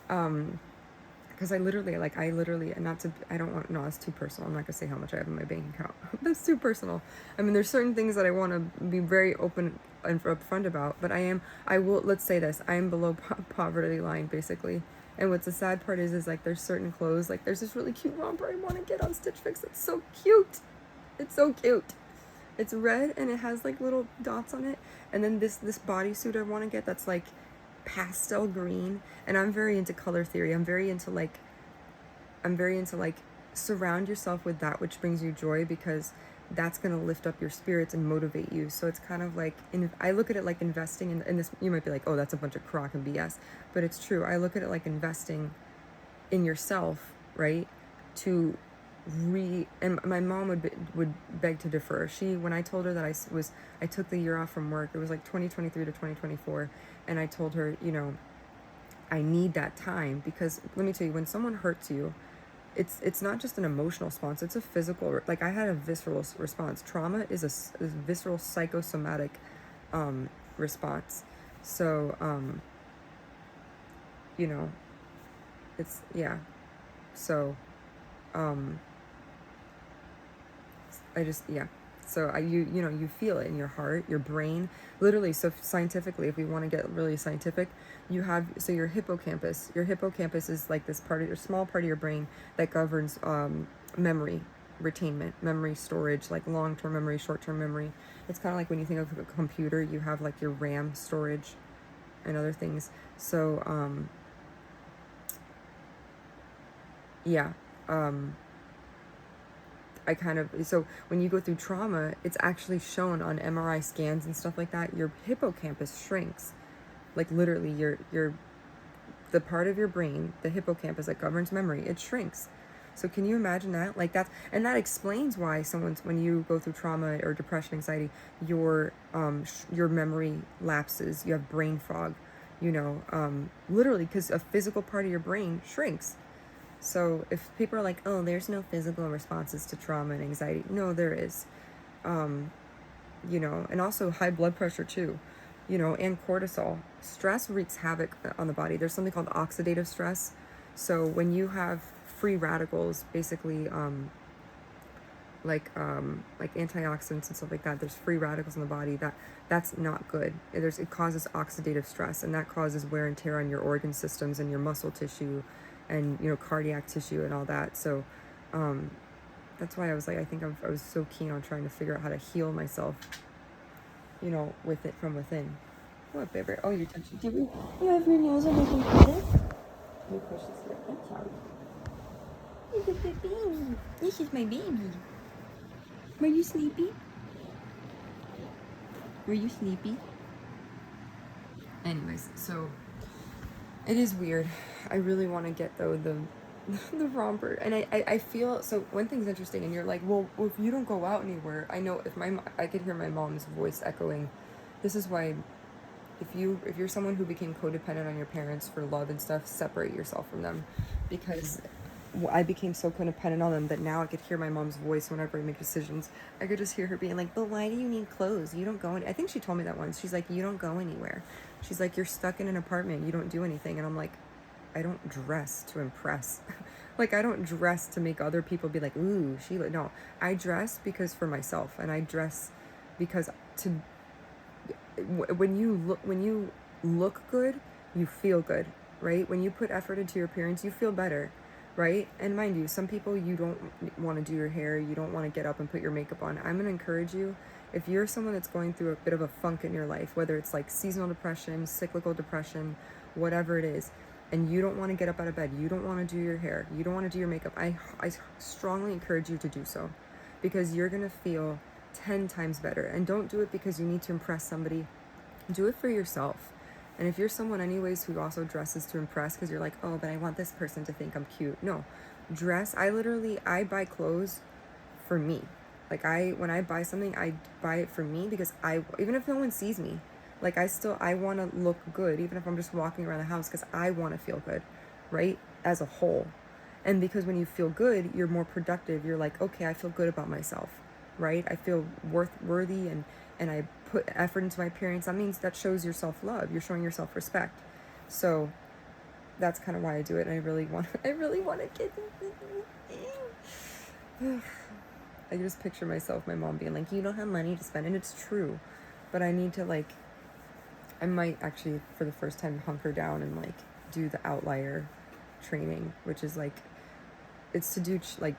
Because because I literally, and not to, I don't want, no, it's too personal. I'm not gonna say how much I have in my bank account. That's too personal. I mean, there's certain things that I want to be very open and upfront about, but I will, let's say this, I am below poverty line, basically. And what's the sad part is like, there's certain clothes, like there's this really cute romper I want to get on Stitch Fix. It's so cute. It's so cute. It's red and it has like little dots on it. And then this bodysuit I want to get that's like pastel green. And I'm very into color theory. I'm very into like surround yourself with that which brings you joy, because that's going to lift up your spirits and motivate you. So it's kind of like, I look at it like investing in this. You might be like, oh, that's a bunch of crock and BS, but it's true. I look at it like investing in yourself, right? To and my mom would beg to defer. When I told her that I took the year off from work, it was like 2023 to 2024, and I told her, I need that time, because let me tell you, when someone hurts you, it's not just an emotional response, it's a physical, like I had a visceral response. Trauma is a visceral psychosomatic response. So it's, yeah. So I just, yeah. So you feel it in your heart, your brain, literally. So scientifically, if we want to get really scientific, so your hippocampus is like this small part of your brain that governs memory retainment, memory storage, like long-term memory, short-term memory. It's kind of like when you think of a computer, you have like your RAM storage and other things. So yeah. So when you go through trauma, it's actually shown on MRI scans and stuff like that. Your hippocampus shrinks, like literally the part of your brain, the hippocampus that governs memory, it shrinks. So can you imagine that? Like that explains why when you go through trauma or depression, anxiety, your memory lapses. You have brain fog, literally, because a physical part of your brain shrinks. So if people are like, oh, there's no physical responses to trauma and anxiety. No, there is. And also high blood pressure too, and cortisol. Stress wreaks havoc on the body. There's something called oxidative stress. So when you have free radicals, basically, like antioxidants and stuff like that, there's free radicals in the body, that's not good. It causes oxidative stress, and that causes wear and tear on your organ systems and your muscle tissue and cardiac tissue and all that. So that's why I was like, I was so keen on trying to figure out how to heal myself, with it from within. What, baby? Oh, you're touching. Did you have your nails on my computer? Let me push this here. I'm sorry. Look at the baby. This is my baby. Were you sleepy? Were you sleepy? Anyways, so it is weird. I really want to get though the romper, and I feel so. One thing's interesting, and you're like, well, if you don't go out anywhere, I know I could hear my mom's voice echoing. This is why, if you're someone who became codependent on your parents for love and stuff, separate yourself from them, because I became so codependent on them that now I could hear my mom's voice whenever I make decisions. I could just hear her being like, but why do you need clothes? You don't go I think she told me that once. She's like, you don't go anywhere. She's like, you're stuck in an apartment. You don't do anything. And I'm like, I don't dress to impress. Like, I don't dress to make other people be like, ooh, no. I dress for myself. And I dress because when you look good, you feel good, right? When you put effort into your appearance, you feel better, right? And mind you, some people, you don't want to do your hair, you don't want to get up and put your makeup on. I'm going to encourage you, if you're someone that's going through a bit of a funk in your life, whether it's like seasonal depression, cyclical depression, whatever it is, and you don't want to get up out of bed, you don't want to do your hair, you don't want to do your makeup, I strongly encourage you to do so, because you're going to feel 10 times better. And don't do it because you need to impress somebody. Do it for yourself. And if you're someone anyways who also dresses to impress because you're like, oh, but I want this person to think I'm cute. No, dress. I buy clothes for me. Like when I buy something, I buy it for me because even if no one sees me, like I want to look good, even if I'm just walking around the house, because I want to feel good, right? As a whole. And because when you feel good, you're more productive. You're like, okay, I feel good about myself, right? I feel worthy, and I put effort into my appearance. That shows your self-love. You're showing your self-respect. So that's kind of why I do it. And I really want a kid. I just picture myself, my mom being like, you don't have money to spend. And it's true. But I need to, like, I might actually, for the first time, hunker down and, like, do the outlier training, which is, like, it's to do, like,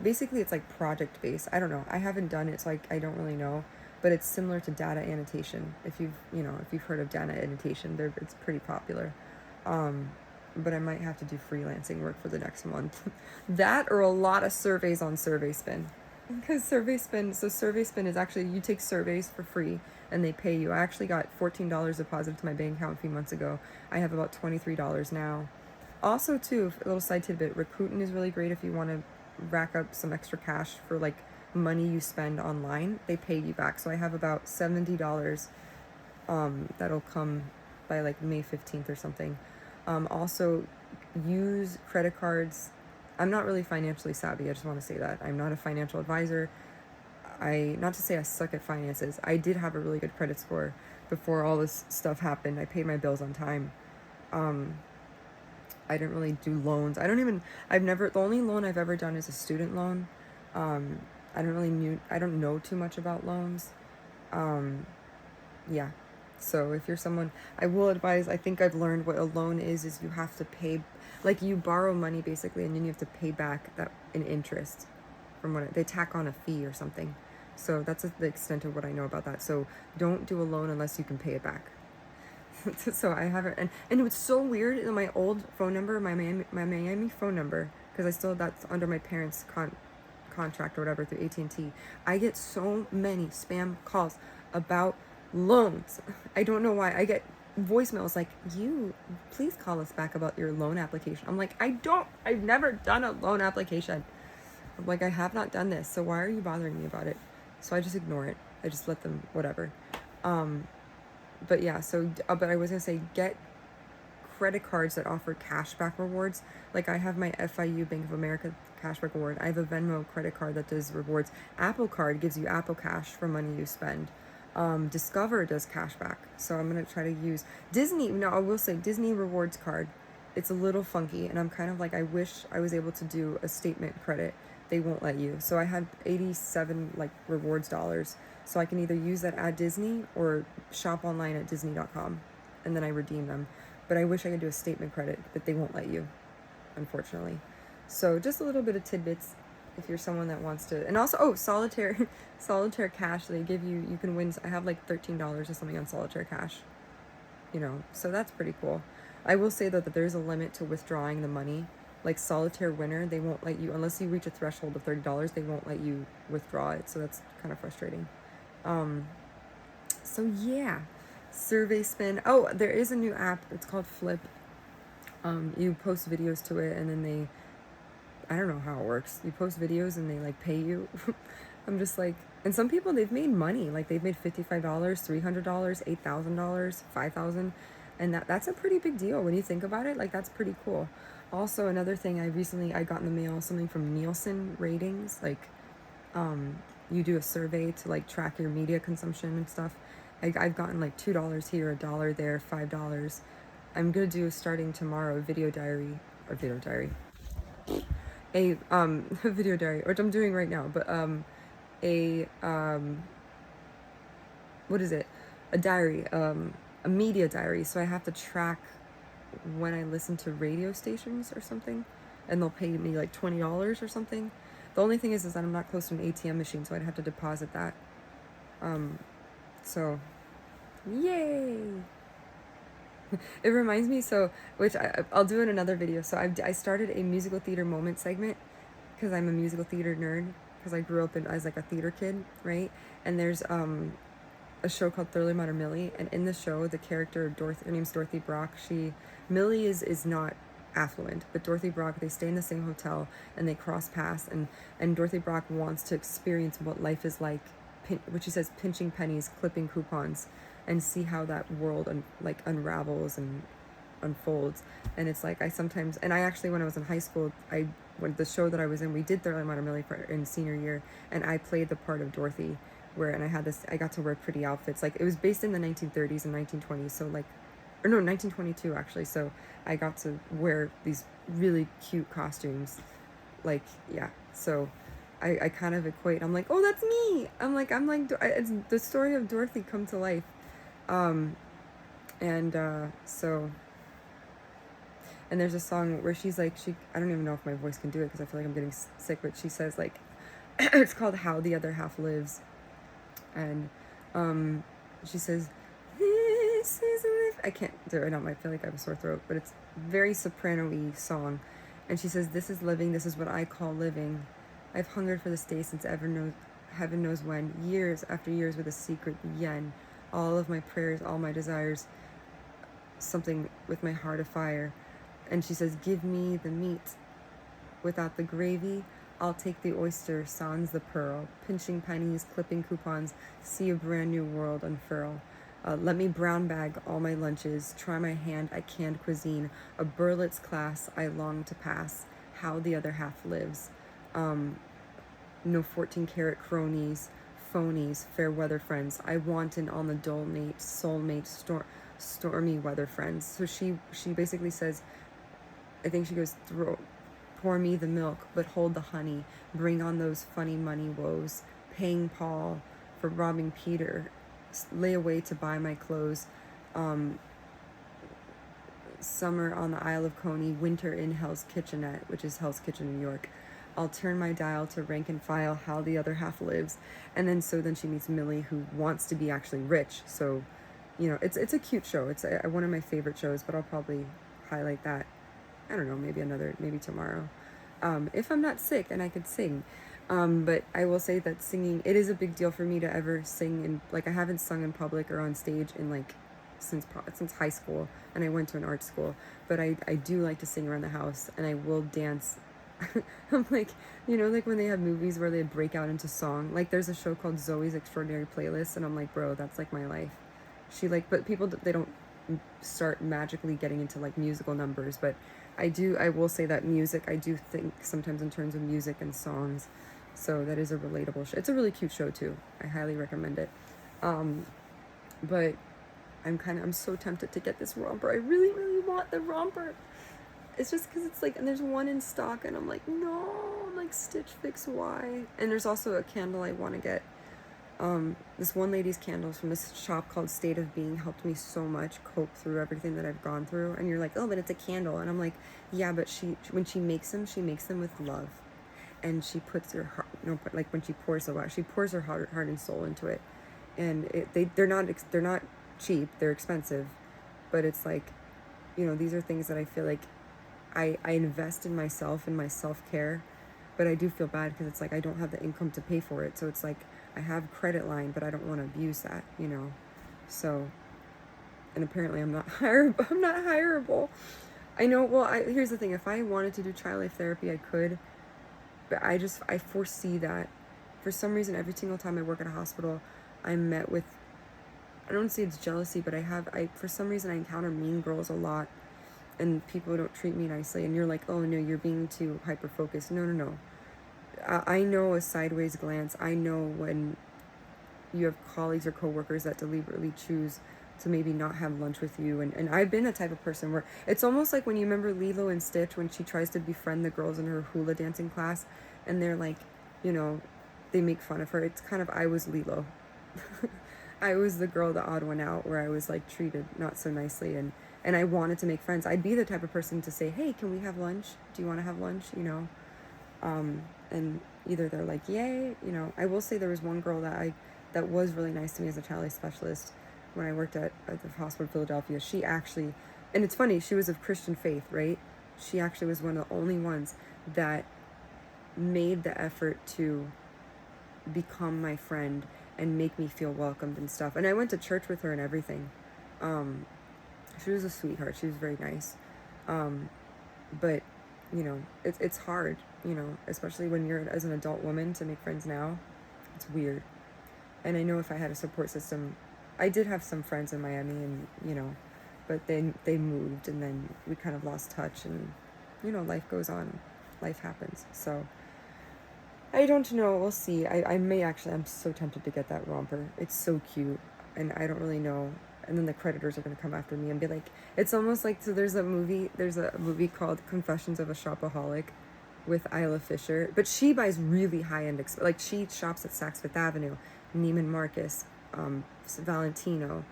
basically it's, like, project-based. I don't know. I haven't done it, so I don't really know. But it's similar to data annotation. If you've heard of data annotation, it's pretty popular. But I might have to do freelancing work for the next month. That or a lot of surveys on SurveySpin. Because SurveySpin is actually, you take surveys for free and they pay you. I actually got $14 deposited to my bank account a few months ago. I have about $23 now. Also, too, a little side tidbit, Rakuten is really great if you want to rack up some extra cash for, like, money you spend online. They pay you back. So I have about $70 that'll come by, like, May 15th or something. Also, use credit cards. I'm not really financially savvy. I just want to say that. I'm not a financial advisor. Not to say I suck at finances. I did have a really good credit score before all this stuff happened. I paid my bills on time. I didn't really do loans. The only loan I've ever done is a student loan. I don't know too much about loans. Yeah. So if you're someone, I will advise, I think I've learned what a loan is you have to pay, like, you borrow money basically and then you have to pay back that in interest from they tack on a fee or something. So that's the extent of what I know about that. So don't do a loan unless you can pay it back. So I haven't, and it was so weird in my old phone number, my Miami phone number, because that's under my parents' contract or whatever through AT&T. I get so many spam calls about loans. I don't know why. I get voicemails like, please call us back about your loan application. I'm like, I've never done a loan application. I'm like, I have not done this, so why are you bothering me about it? So I just ignore it. I just let them, whatever. But yeah, but I was gonna say, get credit cards that offer cashback rewards. Like, I have my FIU Bank of America cashback reward. I have a Venmo credit card that does rewards. Apple Card gives you Apple Cash for money you spend. Discover does cashback. So I'm going to try to use Disney. No, I will say Disney rewards card. It's a little funky. And I'm kind of like, I wish I was able to do a statement credit. They won't let you. So I had 87 like rewards dollars. So I can either use that at Disney or shop online at disney.com. And then I redeem them. But I wish I could do a statement credit, but they won't let you, unfortunately. So just a little bit of tidbits if you're someone that wants to. And also, solitaire cash, they give you can win. I have like $13 or something on solitaire cash, so that's pretty cool. I will say though that there's a limit to withdrawing the money. Like solitaire winner, they won't let you, unless you reach a threshold of $30, they won't let you withdraw it. So that's kind of frustrating. So yeah, SurveySpin. Oh, there is a new app. It's called Flip. You post videos to it and then I don't know how it works. You post videos and they like pay you. I'm just like, and some people, they've made money. Like they've made $55, $300, $8,000, $5,000. And that's a pretty big deal when you think about it. Like that's pretty cool. Also, another thing I got in the mail, something from Nielsen ratings. Like, you do a survey to like track your media consumption and stuff. I've gotten like $2 here, $1 there, $5. I'm gonna do, starting tomorrow, a video diary, which I'm doing right now, but what is it? A diary, a media diary. So I have to track when I listen to radio stations or something, and they'll pay me like $20 or something. The only thing is that I'm not close to an ATM machine, so I'd have to deposit that. So, yay! It reminds me, which I'll do in another video. So I started a musical theater moment segment because I'm a musical theater nerd, because I grew up as like a theater kid, right? And there's a show called Thoroughly Modern Millie, and in the show, the character her name's Dorothy Brock. Millie is not affluent, but Dorothy Brock, they stay in the same hotel and they cross paths, and Dorothy Brock wants to experience what life is like, which she says, pinching pennies, clipping coupons, and see how that world unravels and unfolds. And it's like, I actually, when I was in high school, when the show that I was in, we did Thoroughly Modern Millie in senior year, and I played the part of Dorothy, and I got to wear pretty outfits. Like, it was based in the 1930s and 1920s, so like or no, 1922 actually. So I got to wear these really cute costumes. Like, yeah. So I kind of equate. I'm like, oh, that's me. It's the story of Dorothy come to life. So, and there's a song where she's like, I don't even know if my voice can do it because I feel like I'm getting sick, but she says like, it's called How the Other Half Lives. And she says, this is life. I can't do it right now. I feel like I have a sore throat, but it's very soprano-y song. And she says, this is living. This is what I call living. I've hungered for this day since heaven knows when. Years after years with a secret yen. All of my prayers, all my desires. Something with my heart afire. And she says, give me the meat. Without the gravy, I'll take the oyster, sans the pearl. Pinching pennies, clipping coupons, see a brand new world unfurl. Let me brown bag all my lunches, try my hand at canned cuisine, a Berlitz class I long to pass, how the other half lives. No 14-karat cronies, phonies, fair weather friends. I wanton on the dull mate, soulmate, stormy weather friends. So she basically says, I think she goes, pour me the milk, but hold the honey. Bring on those funny money woes. Paying Paul for robbing Peter. Lay away to buy my clothes. Summer on the Isle of Coney. Winter in Hell's Kitchenette, which is Hell's Kitchen, New York. I'll turn my dial to rank and file, how the other half lives. And then she meets Millie, who wants to be actually rich. So, it's a cute show. It's one of my favorite shows, but I'll probably highlight that. I don't know, maybe tomorrow. If I'm not sick and I could sing. But I will say that singing, it is a big deal for me to ever sing in, like, I haven't sung in public or on stage in, like, since high school, and I went to an art school. But I do like to sing around the house, and I will dance. I'm like, like when they have movies where they break out into song. Like, there's a show called Zoe's Extraordinary Playlist, and I'm like, bro, that's, like, my life. But people, they don't start magically getting into, like, musical numbers, but I will say that music, I do think sometimes in terms of music and songs. So that is a relatable show. It's a really cute show too. I highly recommend it. But I'm so tempted to get this romper. I really, really want the romper. It's just because it's like, and there's one in stock, and I'm like, no, I'm like, Stitch Fix, why? And there's also a candle I want to get. This one lady's candles from this shop called State of Being helped me so much cope through everything that I've gone through. And you're like, oh, but it's a candle. And I'm like, yeah, but when she makes them with love. And she puts her heart, like when she pours the wax, she pours her heart and soul into it. And they're not cheap, they're expensive. But it's like, these are things that I feel like I invest in myself and my self-care. But I do feel bad because it's like I don't have the income to pay for it. So it's like I have credit line, but I don't want to abuse that, So, and apparently I'm not hireable. I know, well, here's the thing. If I wanted to do child life therapy, I could. But I foresee that for some reason, every single time I work at a hospital, I'm met with, I don't say it's jealousy, but for some reason I encounter mean girls a lot, and people don't treat me nicely, and you're like, oh no, you're being too hyper-focused. No. I know a sideways glance. I know when you have colleagues or coworkers that deliberately choose to maybe not have lunch with you. And I've been the type of person where it's almost like when you remember Lilo and Stitch, when she tries to befriend the girls in her hula dancing class, and they're like, they make fun of her. It's kind of, I was Lilo. I was the girl, the odd one out, where I was like treated not so nicely, and I wanted to make friends. I'd be the type of person to say, hey, can we have lunch? Do you want to have lunch? And either they're like, yay, I will say there was one girl that was really nice to me as a child life specialist when I worked at the hospital in Philadelphia. She actually, and it's funny, she was of Christian faith, right? She actually was one of the only ones that made the effort to become my friend and make me feel welcomed and stuff. And I went to church with her and everything. She was a sweetheart. She was very nice. But, it's hard, especially when you're as an adult woman to make friends now. It's weird. And I know if I had a support system, I did have some friends in Miami, and, but they moved, and then we kind of lost touch, and, life goes on. Life happens. So I don't know. We'll see. I may actually, I'm so tempted to get that romper. It's so cute. And I don't really know. and then the creditors are going to come after me and be like, it's almost like, so there's a movie called Confessions of a Shopaholic with Isla Fisher, but she buys really high-end, like she shops at Saks Fifth Avenue, Neiman Marcus, Valentino,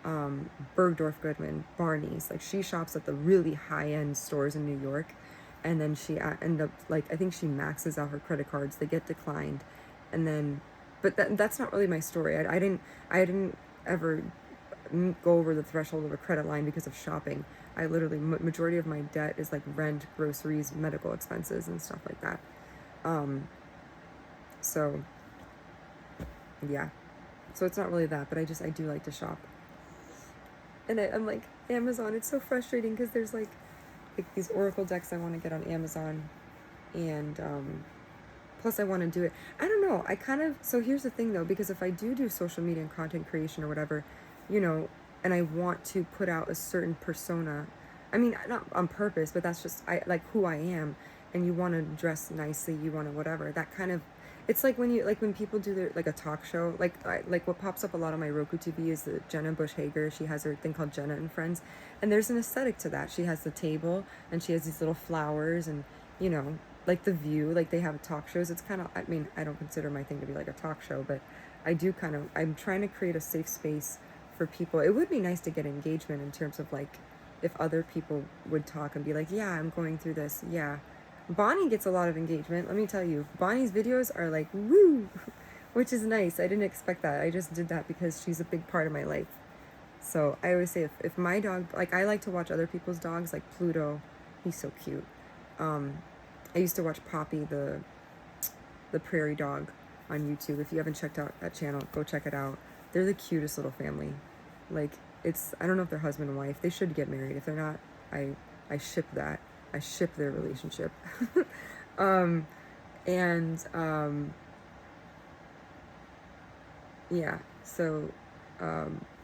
Bergdorf Goodman, Barney's. Like she shops at the really high-end stores in New York, and then she end up, like, I think she maxes out her credit cards, they get declined, and then, but that's not really my story. I didn't ever go over the threshold of a credit line because of shopping. I literally, majority of my debt is like rent, groceries, medical expenses, and stuff like that. So yeah, so it's not really that, but I do like to shop. And I'm like, Amazon, it's so frustrating because there's like these oracle decks I want to get on Amazon, and plus I want to do it. I don't know, so here's the thing though, because if I do social media and content creation or whatever, you know, and I want to put out a certain persona, I mean, not on purpose, but that's just like who I am, and you want to dress nicely, you want to whatever, that kind of, it's like when people do their, like a talk show, like what pops up a lot on my Roku TV is the Jenna Bush Hager. She has her thing called Jenna and Friends, and there's an aesthetic to that. She has the table, and she has these little flowers, and you know, like The View, like they have talk shows. It's kind of, I mean, I don't consider my thing to be like a talk show, but I'm trying to create a safe space for people. It would be nice to get engagement in terms of like, if other people would talk and be like, yeah, I'm going through this. Yeah. Bonnie gets a lot of engagement. Let me tell you, Bonnie's videos are like, woo, which is nice. I didn't expect that. I just did that because she's a big part of my life. So I always say if my dog, like I like to watch other people's dogs, like Pluto, he's so cute. I used to watch Poppy, the prairie dog, on YouTube. If you haven't checked out that channel, go check it out. They're the cutest little family. Like, I don't know if they're husband and wife. They should get married. If they're not, I ship that. I ship their relationship. Yeah, so,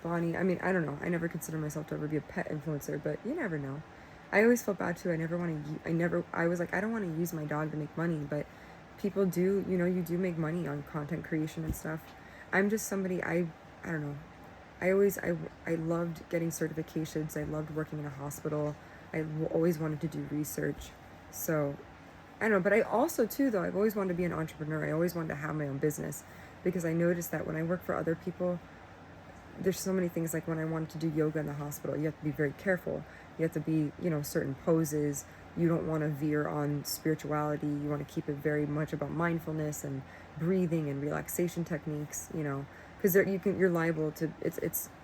Bonnie, I mean, I don't know. I never consider myself to ever be a pet influencer, but you never know. I always felt bad too. I was like, I don't want to use my dog to make money, but people do, you know, you do make money on content creation and stuff. I'm just somebody, I don't know. I loved getting certifications. I loved working in a hospital. I always wanted to do research. So, I don't know. But I also, too, though, I've always wanted to be an entrepreneur. I always wanted to have my own business because I noticed that when I work for other people, there's so many things. Like when I wanted to do yoga in the hospital, you have to be very careful. You have to be, you know, certain poses. You don't want to veer on spirituality. You want to keep it very much about mindfulness and breathing and relaxation techniques, you know, because you're liable to,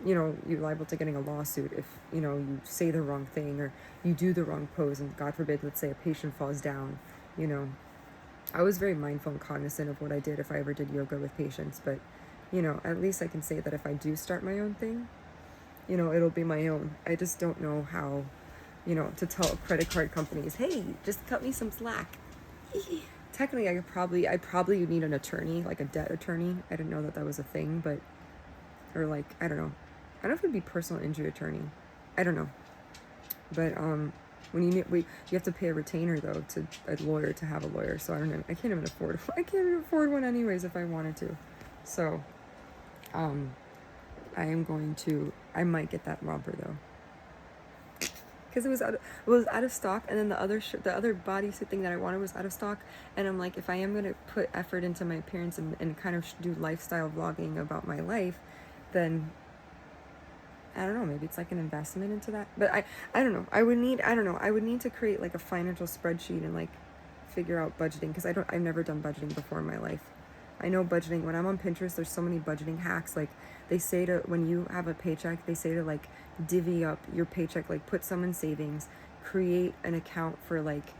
you're liable to getting a lawsuit if, you know, you say the wrong thing or you do the wrong pose, and God forbid, let's say a patient falls down, you know. I was very mindful and cognizant of what I did if I ever did yoga with patients, but, you know, at least I can say that if I do start my own thing, you know, it'll be my own. I just don't know how, you know, to tell credit card companies, hey, just cut me some slack. Technically, I probably would need an attorney, like a debt attorney. I didn't know that was a thing, but, or like, I don't know. I don't know if it'd be personal injury attorney. I don't know. But, when you have to pay a retainer though to a lawyer to have a lawyer. So I don't know. I can't even afford one anyways if I wanted to. So, I might get that romper though. Because it was out of stock, and then the other bodysuit thing that I wanted was out of stock, and I'm like, if I am going to put effort into my appearance and kind of do lifestyle vlogging about my life, then I don't know, maybe it's like an investment into that. But I don't know. I would need to create like a financial spreadsheet and like figure out budgeting, because I've never done budgeting before in my life. I know budgeting, when I'm on Pinterest, there's so many budgeting hacks. Like they say when you have a paycheck, they say to like divvy up your paycheck, like put some in savings, create an account for like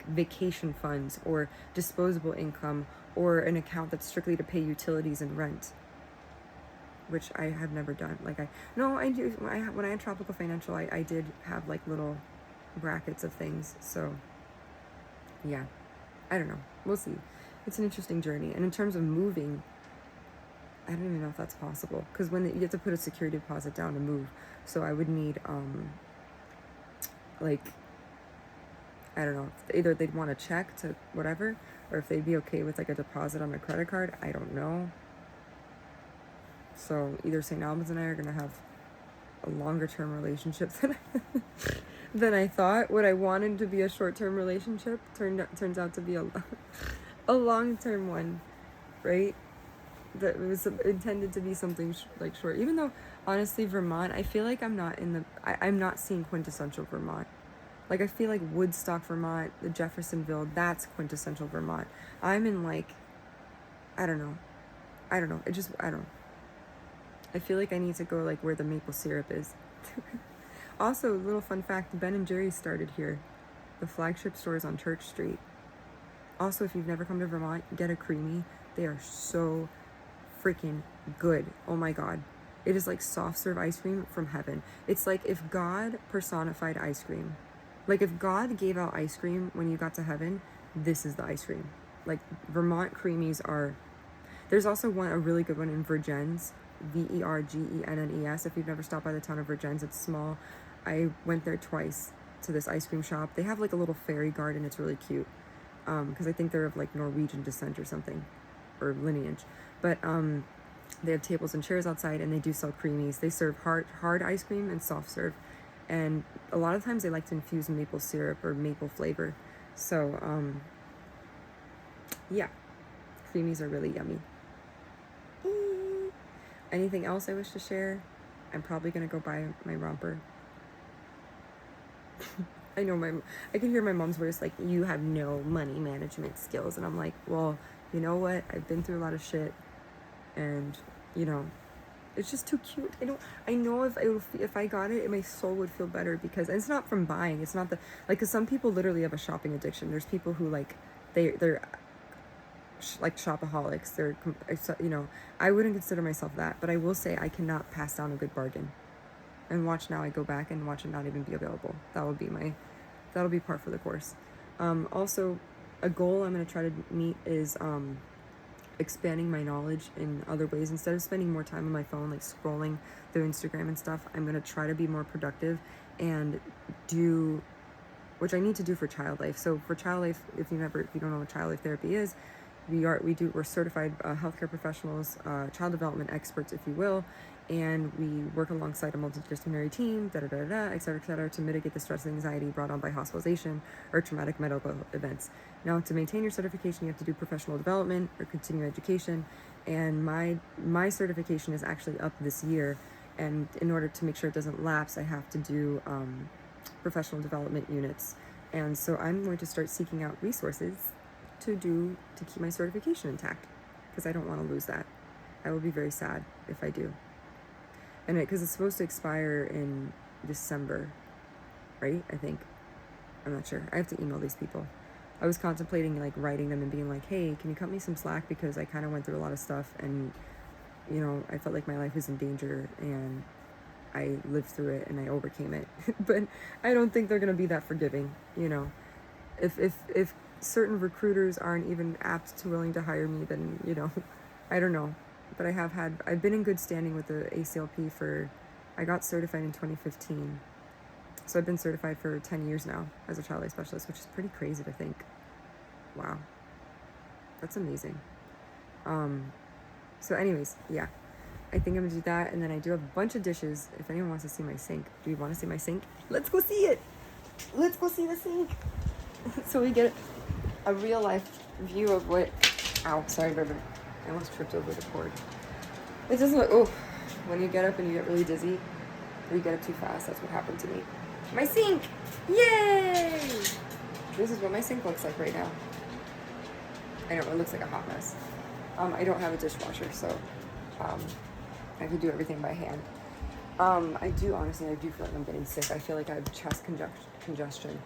vacation funds or disposable income, or an account that's strictly to pay utilities and rent, which I have never done. I do. When I had Tropical Financial, I did have like little brackets of things. So yeah, I don't know. We'll see. It's an interesting journey. And in terms of moving, I don't even know if that's possible, because you have to put a security deposit down to move. So I would need, I don't know, either they'd want a check to whatever, or if they'd be okay with like a deposit on my credit card. I don't know. So either St. Albans and I are going to have a longer term relationship than I thought. What I wanted to be a short term relationship turns out to be a long term one, right? That was intended to be something like short. Even though, honestly, Vermont, I feel like I'm not seeing quintessential Vermont. Like, I feel like Woodstock, Vermont, the Jeffersonville, that's quintessential Vermont. I'm in, like, I don't know. I don't know. I feel like I need to go, like, where the maple syrup is. Also, little fun fact, Ben & Jerry's started here. The flagship store is on Church Street. Also, if you've never come to Vermont, get a creamy. They are so freaking good. Oh my God. It is like soft serve ice cream from heaven. It's like if God personified ice cream. Like if God gave out ice cream when you got to heaven, this is the ice cream. Like Vermont creamies are... There's also a really good one in Vergennes, Vergennes. If you've never stopped by the town of Vergennes, it's small. I went there twice to this ice cream shop. They have like a little fairy garden. It's really cute. Because I think they're of like Norwegian descent or something, or lineage. But they have tables and chairs outside, and they do sell creamies. They serve hard ice cream and soft serve, and a lot of times they like to infuse maple syrup or maple flavor. So yeah, creamies are really yummy. Anything else I wish to share? I'm probably gonna go buy my romper. I know I can hear my mom's voice like, you have no money management skills, and I'm like, well, you know what? I've been through a lot of shit, and you know, it's just too cute. I know if I got it, my soul would feel better, because and it's not from buying. It's not like, because some people literally have a shopping addiction. There's people who like they're like shopaholics. They're, you know, I wouldn't consider myself that, but I will say I cannot pass down a good bargain. And watch now I go back and watch it not even be available. That'll be par for the course. Also, a goal I'm going to try to meet is expanding my knowledge in other ways. Instead of spending more time on my phone, like scrolling through Instagram and stuff, I'm going to try to be more productive and do, which I need to do for child life. So for child life, if you don't know what child life therapy is, we're certified healthcare professionals, child development experts, if you will, and we work alongside a multidisciplinary team, et cetera, to mitigate the stress and anxiety brought on by hospitalization or traumatic medical events. Now, to maintain your certification, you have to do professional development or continuing education, and my certification is actually up this year, and in order to make sure it doesn't lapse, I have to do professional development units, and so I'm going to start seeking out resources to keep my certification intact, because I don't want to lose that. I will be very sad if I do. And because it's supposed to expire in December, right? I think. I'm not sure. I have to email these people. I was contemplating like writing them and being like, hey, can you cut me some slack, because I kind of went through a lot of stuff, and you know, I felt like my life was in danger, and I lived through it and I overcame it. But I don't think they're gonna be that forgiving, you know. If certain recruiters aren't even apt to willing to hire me, then, you know, I don't know. But I've been in good standing with the ACLP I got certified in 2015. So I've been certified for 10 years now as a child life specialist, which is pretty crazy to think. Wow. That's amazing. So anyways, yeah. I think I'm gonna do that, and then I do have a bunch of dishes. If anyone wants to see my sink, do you want to see my sink? Let's go see it. Let's go see the sink. So we get a real life view of what... Ow, sorry, baby. I almost tripped over the cord. It doesn't look... Oh, when you get up and you get really dizzy, or you get up too fast, that's what happened to me. My sink! Yay! This is what my sink looks like right now. I know, it looks like a hot mess. I don't have a dishwasher, so I could do everything by hand. I do feel like I'm getting sick. I feel like I have chest congestion,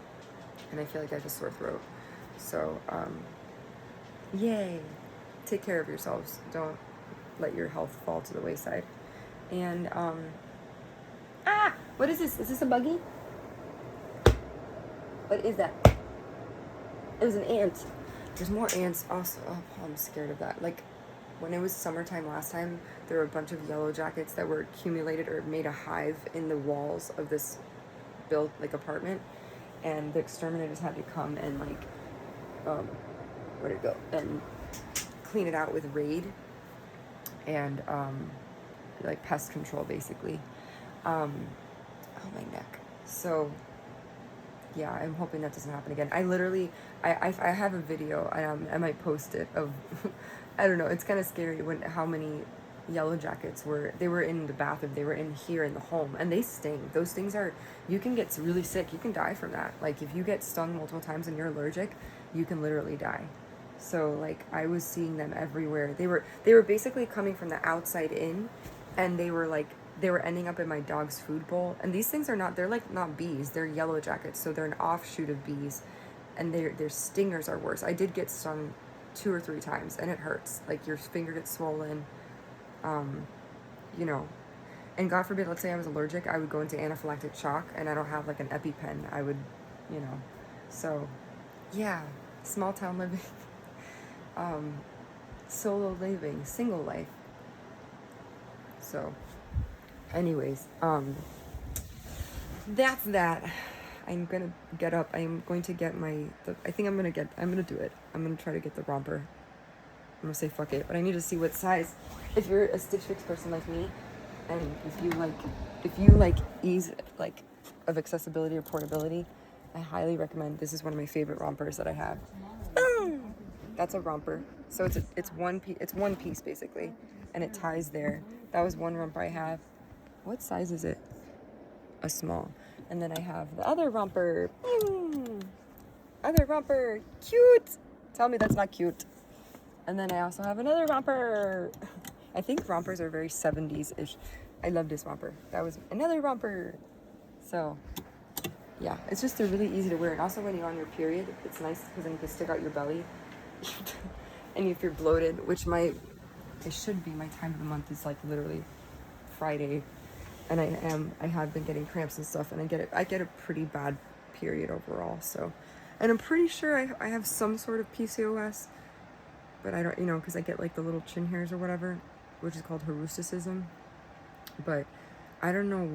and I feel like I have a sore throat. So, yay. Take care of yourselves. Don't let your health fall to the wayside. And, what is this? Is this a buggy? What is that? It was an ant. There's more ants also. Oh, I'm scared of that. Like, when it was summertime last time, there were a bunch of yellow jackets that were accumulated or made a hive in the walls of this built, like, apartment. And the exterminators had to come and, like, where'd it go? And clean it out with Raid. And, like pest control basically. Oh, my neck. So yeah, I'm hoping that doesn't happen again. I literally, I have a video, I might post it, of, I don't know, it's kind of scary when how many yellow jackets they were in the bathroom, they were in here in the home, and they sting. Those things are, you can get really sick, you can die from that. Like, if you get stung multiple times and you're allergic, you can literally die. So, like, I was seeing them everywhere. They were basically coming from the outside in, and they were ending up in my dog's food bowl. And these things they're like not bees, they're yellow jackets, so they're an offshoot of bees, and their stingers are worse. I did get stung 2 or 3 times, and it hurts. Like, your finger gets swollen, you know. And God forbid, let's say I was allergic, I would go into anaphylactic shock, and I don't have like an EpiPen. I would, you know. So, yeah, small town living, solo living, single life. So, anyways, that's that. I'm gonna get up. I'm going to get I think I'm gonna do it. I'm gonna try to get the romper. I'm gonna say fuck it, but I need to see what size. If you're a Stitch Fix person like me, and if you like ease, like, of accessibility or portability, I highly recommend. This is one of my favorite rompers that I have. Boom! That's a romper. So it's one piece basically, and it ties there. That was one romper I have. What size is it? A small. And then I have the other romper. Other romper. Cute! Tell me that's not cute. And then I also have another romper. I think rompers are very 70s-ish. I love this romper. That was another romper. So, yeah. It's just, they're really easy to wear. And also when you're on your period, it's nice because then you can stick out your belly. And if you're bloated, which it should be, my time of the month is like literally Friday. And I have been getting cramps and stuff, and I get a pretty bad period overall. So, and I'm pretty sure I have some sort of PCOS, but I don't, because I get like the little chin hairs or whatever, which is called hirsutism. But I don't know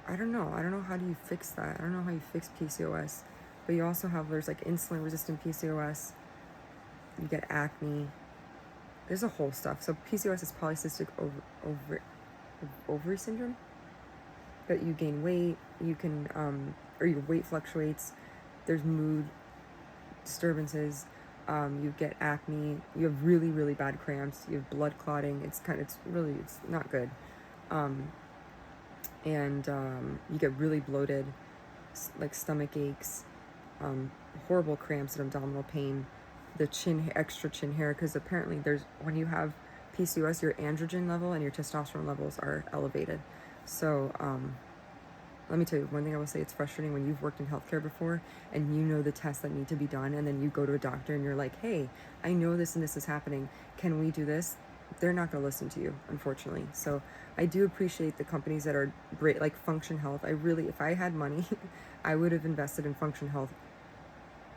how do you fix that? I don't know how you fix PCOS. But you also there's like insulin resistant PCOS. You get acne. There's a whole stuff. So PCOS is polycystic ovary syndrome, that you gain weight, you can or your weight fluctuates, there's mood disturbances, you get acne, you have really, really bad cramps, you have blood clotting, it's not good, and you get really bloated, like stomach aches, horrible cramps and abdominal pain, the extra chin hair, because apparently when you have PCOS, your androgen level and your testosterone levels are elevated. So, let me tell you, one thing I will say, it's frustrating when you've worked in healthcare before and you know the tests that need to be done, and then you go to a doctor and you're like, hey, I know this and this is happening. Can we do this? They're not going to listen to you, unfortunately. So I do appreciate the companies that are great, like Function Health. If I had money, I would have invested in Function Health.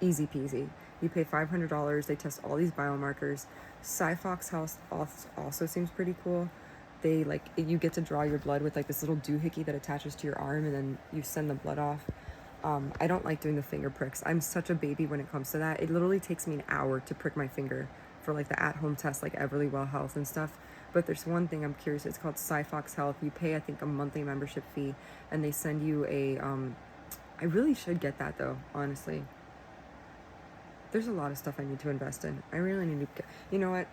Easy peasy. You pay $500. They test all these biomarkers. Cyfox Health also seems pretty cool. You get to draw your blood with like this little doohickey that attaches to your arm, and then you send the blood off. I don't like doing the finger pricks. I'm such a baby when it comes to that. It literally takes me an hour to prick my finger for like the at-home test, like Everlywell Health and stuff. But there's one thing I'm curious. It's called Cyfox Health. You pay, I think, a monthly membership fee, and they send you I really should get that though, honestly. There's a lot of stuff I need to invest in. I really need to, you know what?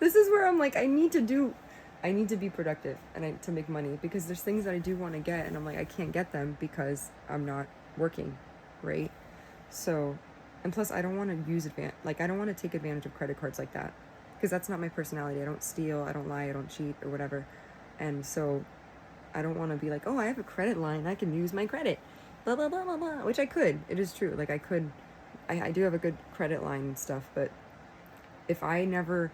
This is where I'm like, I need to be productive and to make money, because there's things that I do want to get, and I'm like, I can't get them because I'm not working, right? So, and plus I don't want to I don't want to take advantage of credit cards like that, because that's not my personality. I don't steal, I don't lie, I don't cheat or whatever. And so I don't want to be like, oh, I have a credit line, I can use my credit, blah, blah, blah, blah, blah, which I could. It is true. Like I do have a good credit line and stuff, but if I never,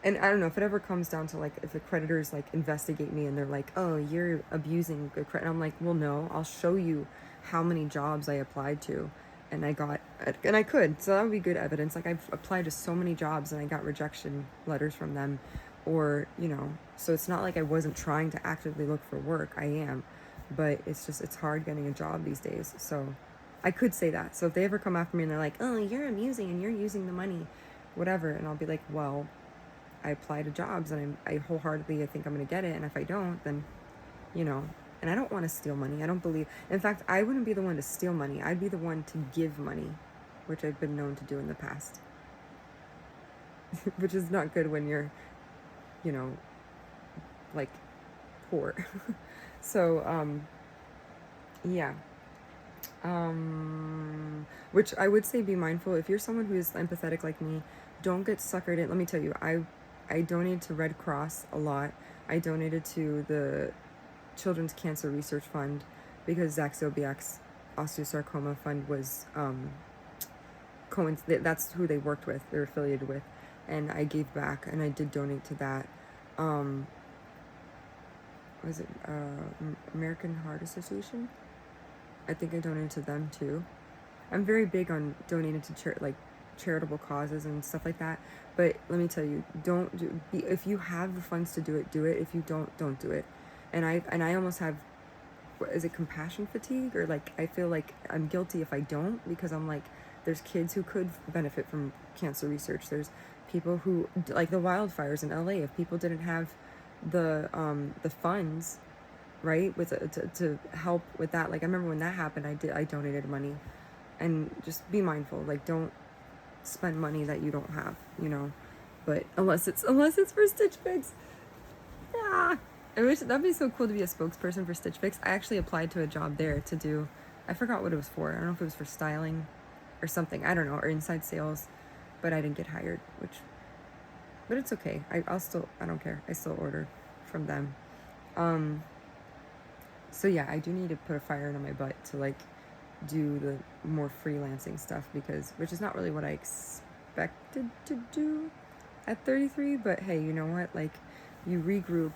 and I don't know, if it ever comes down to like, if the creditors like investigate me and they're like, oh, you're abusing good credit, I'm like, well, no, I'll show you how many jobs I applied to and I got, and I could, so that would be good evidence. Like, I've applied to so many jobs and I got rejection letters from them, or, so it's not like I wasn't trying to actively look for work. I am, but it's hard getting a job these days. So I could say that. So if they ever come after me and they're like, oh, you're amusing and you're using the money, whatever, and I'll be like, well, I apply to jobs, and I wholeheartedly, I think I'm going to get it. And if I don't, then, and I don't want to steal money. I don't believe, in fact, I wouldn't be the one to steal money. I'd be the one to give money, which I've been known to do in the past, which is not good when you're, like, poor. So, yeah. Which I would say be mindful. If you're someone who is empathetic like me, don't get suckered in. Let me tell you, I donated to Red Cross a lot. I donated to the Children's Cancer Research Fund because Zach Zobiak's osteosarcoma fund was, that's who they worked with, they're affiliated with. And I gave back, and I did donate to that. Was it American Heart Association? I think I donated to them too. I'm very big on donating to charitable causes and stuff like that. But let me tell you, if you have the funds to do it, do it. If you don't do it. And I almost have, is it compassion fatigue, or like I feel like I'm guilty if I don't, because I'm like, there's kids who could benefit from cancer research. There's people who, like the wildfires in LA, if people didn't have the funds, right, with to help with that. Like I remember when that happened, I donated money. And just be mindful, like don't spend money that you don't have, but unless it's for Stitch Fix. I wish that'd be so cool to be a spokesperson for Stitch Fix. I actually applied to a job there to do, I forgot what it was for. I don't know if it was for styling or something, I don't know, or inside sales, but I didn't get hired, but it's okay. I don't care. I still order from them. So yeah, I do need to put a fire under my butt to like do the more freelancing stuff, which is not really what I expected to do at 33, but hey, you know what, like you regroup.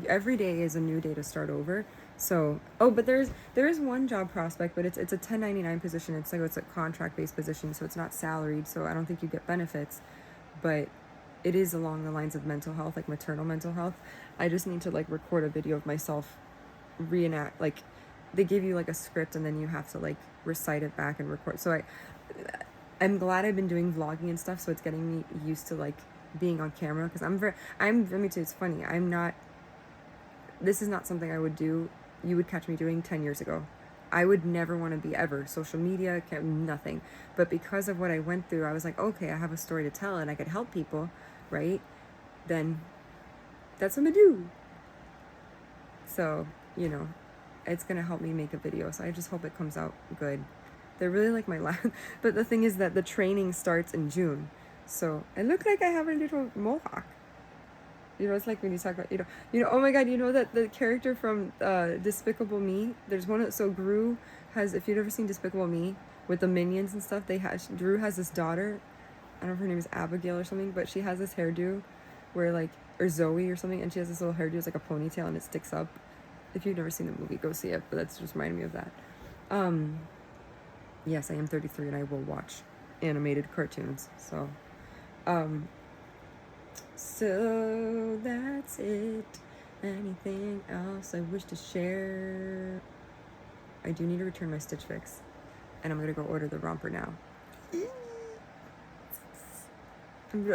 Every day is a new day to start over. So but there is one job prospect, but it's a 1099 position. It's a contract based position, so it's not salaried, so I don't think you get benefits, but it is along the lines of mental health, like maternal mental health. I just need to like record a video of myself reenact, like they give you like a script and then you have to like recite it back and record. So I'm glad I've been doing vlogging and stuff, so it's getting me used to like being on camera, because let me tell you, it's funny, this is not something I would do, you would catch me doing 10 years ago. I would never want to be ever social media, nothing. But because of what I went through, I was like, okay, I have a story to tell and I could help people, right? Then that's what I'm gonna do. So, it's gonna help me make a video. So I just hope it comes out good. They're really like my last, but the thing is that the training starts in June. So I look like I have a little mohawk. It's like when you talk about, oh my God, that the character from Despicable Me, there's one, so Gru has, if you've ever seen Despicable Me with the minions and stuff, Drew has this daughter, I don't know if her name is Abigail or something, but she has this hairdo where like, or Zoe or something, and she has this little hairdo, it's like a ponytail and it sticks up. If you've never seen the movie, go see it, but that's just reminding me of that. Yes, I am 33 and I will watch animated cartoons, so so that's it. Anything else I wish to share? I do need to return my Stitch Fix, and I'm gonna go order the romper now.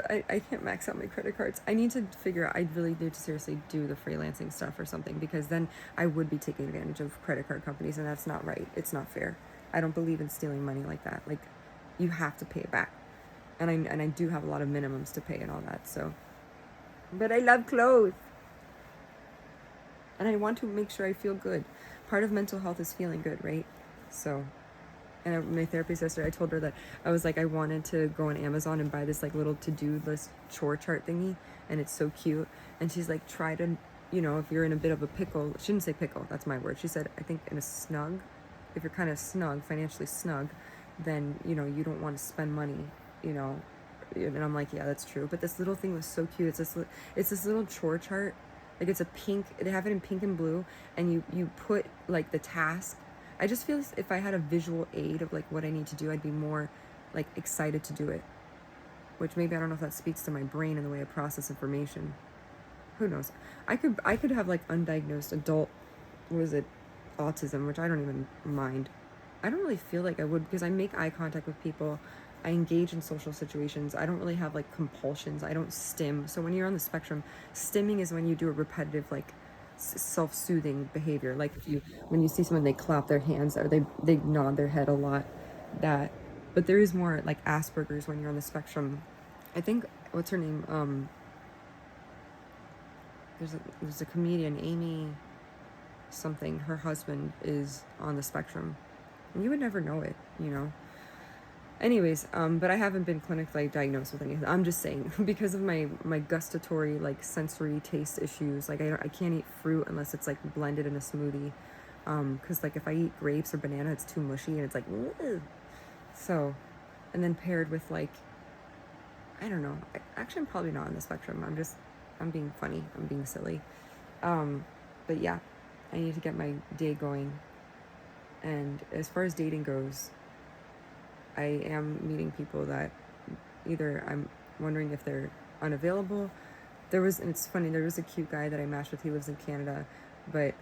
I can't max out my credit cards. I need to figure out, I really need to seriously do the freelancing stuff or something, because then I would be taking advantage of credit card companies, and that's not right. It's not fair. I don't believe in stealing money like that. Like, you have to pay it back. And I do have a lot of minimums to pay and all that, so. But I love clothes. And I want to make sure I feel good. Part of mental health is feeling good, right? So, and my therapist yesterday, I told her that I was like, I wanted to go on Amazon and buy this like little to-do list chore chart thingy, and it's so cute. And she's like, try to, if you're in a bit of a pickle, she didn't say pickle, that's my word. She said, I think in a snug, if you're kind of snug, financially snug, then, you don't want to spend money, and I'm like, yeah, that's true. But this little thing was so cute. It's this little chore chart. Like, it's a pink, they have it in pink and blue, and you put like the task. I just feel if I had a visual aid of like what I need to do, I'd be more like excited to do it. Which maybe, I don't know if that speaks to my brain and the way I process information. Who knows? I could have like undiagnosed adult, autism, which I don't even mind. I don't really feel like I would, because I make eye contact with people. I engage in social situations. I don't really have like compulsions. I don't stim. So when you're on the spectrum, stimming is when you do a repetitive like self-soothing behavior. Like when you see someone, they clap their hands or they nod their head a lot. That, but there is more like Asperger's when you're on the spectrum. I think, what's her name? There's a comedian, Amy something. Her husband is on the spectrum, and you would never know it, you know. Anyways, but I haven't been clinically diagnosed with anything. I'm just saying, because of my gustatory, like, sensory taste issues, like, I can't eat fruit unless it's, like, blended in a smoothie, because, like, if I eat grapes or banana, it's too mushy, and it's like, ugh. So, and then paired with, like, I don't know, actually, I'm probably not on the spectrum, I'm being funny, I'm being silly, but yeah, I need to get my day going, and as far as dating goes, I am meeting people that either I'm wondering if they're unavailable. And it's funny, there was a cute guy that I matched with. He lives in Canada, but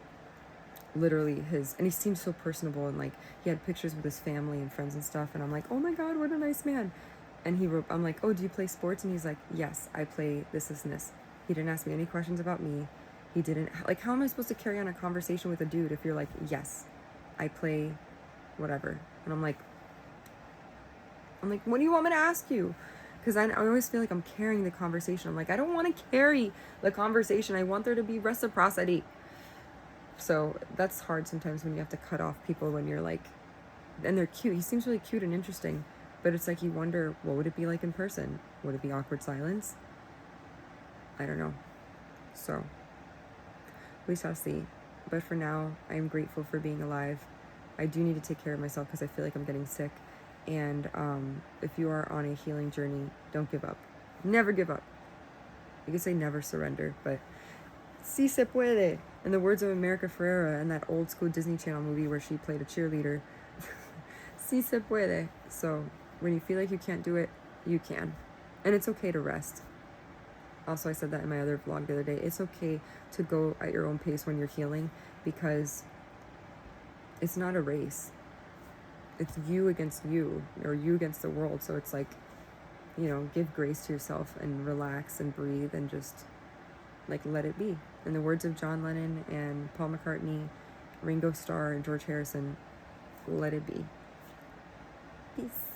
literally and he seemed so personable, and like he had pictures with his family and friends and stuff, and I'm like, oh my god, what a nice man. And I'm like, oh, do you play sports? And he's like, yes, I play this and this. He didn't ask me any questions about me. He didn't, like, how am I supposed to carry on a conversation with a dude if you're like, yes, I play whatever? And I'm like, what do you want me to ask you? Because I always feel like I'm carrying the conversation. I'm like, I don't want to carry the conversation. I want there to be reciprocity. So that's hard sometimes when you have to cut off people when you're like, and they're cute. He seems really cute and interesting, but it's like you wonder, what would it be like in person? Would it be awkward silence? I don't know. So we shall see. But for now, I am grateful for being alive. I do need to take care of myself because I feel like I'm getting sick. And if you are on a healing journey, don't give up. Never give up. You could say never surrender, but si se puede. In the words of America Ferrera in that old school Disney Channel movie where she played a cheerleader, si se puede. So when you feel like you can't do it, you can. And it's okay to rest. Also, I said that in my other vlog the other day. It's okay to go at your own pace when you're healing, because it's not a race. It's you against you, or you against the world. So it's like, you know, give grace to yourself and relax and breathe and just like let it be. In the words of John Lennon and Paul McCartney, Ringo Starr and George Harrison, let it be. Peace.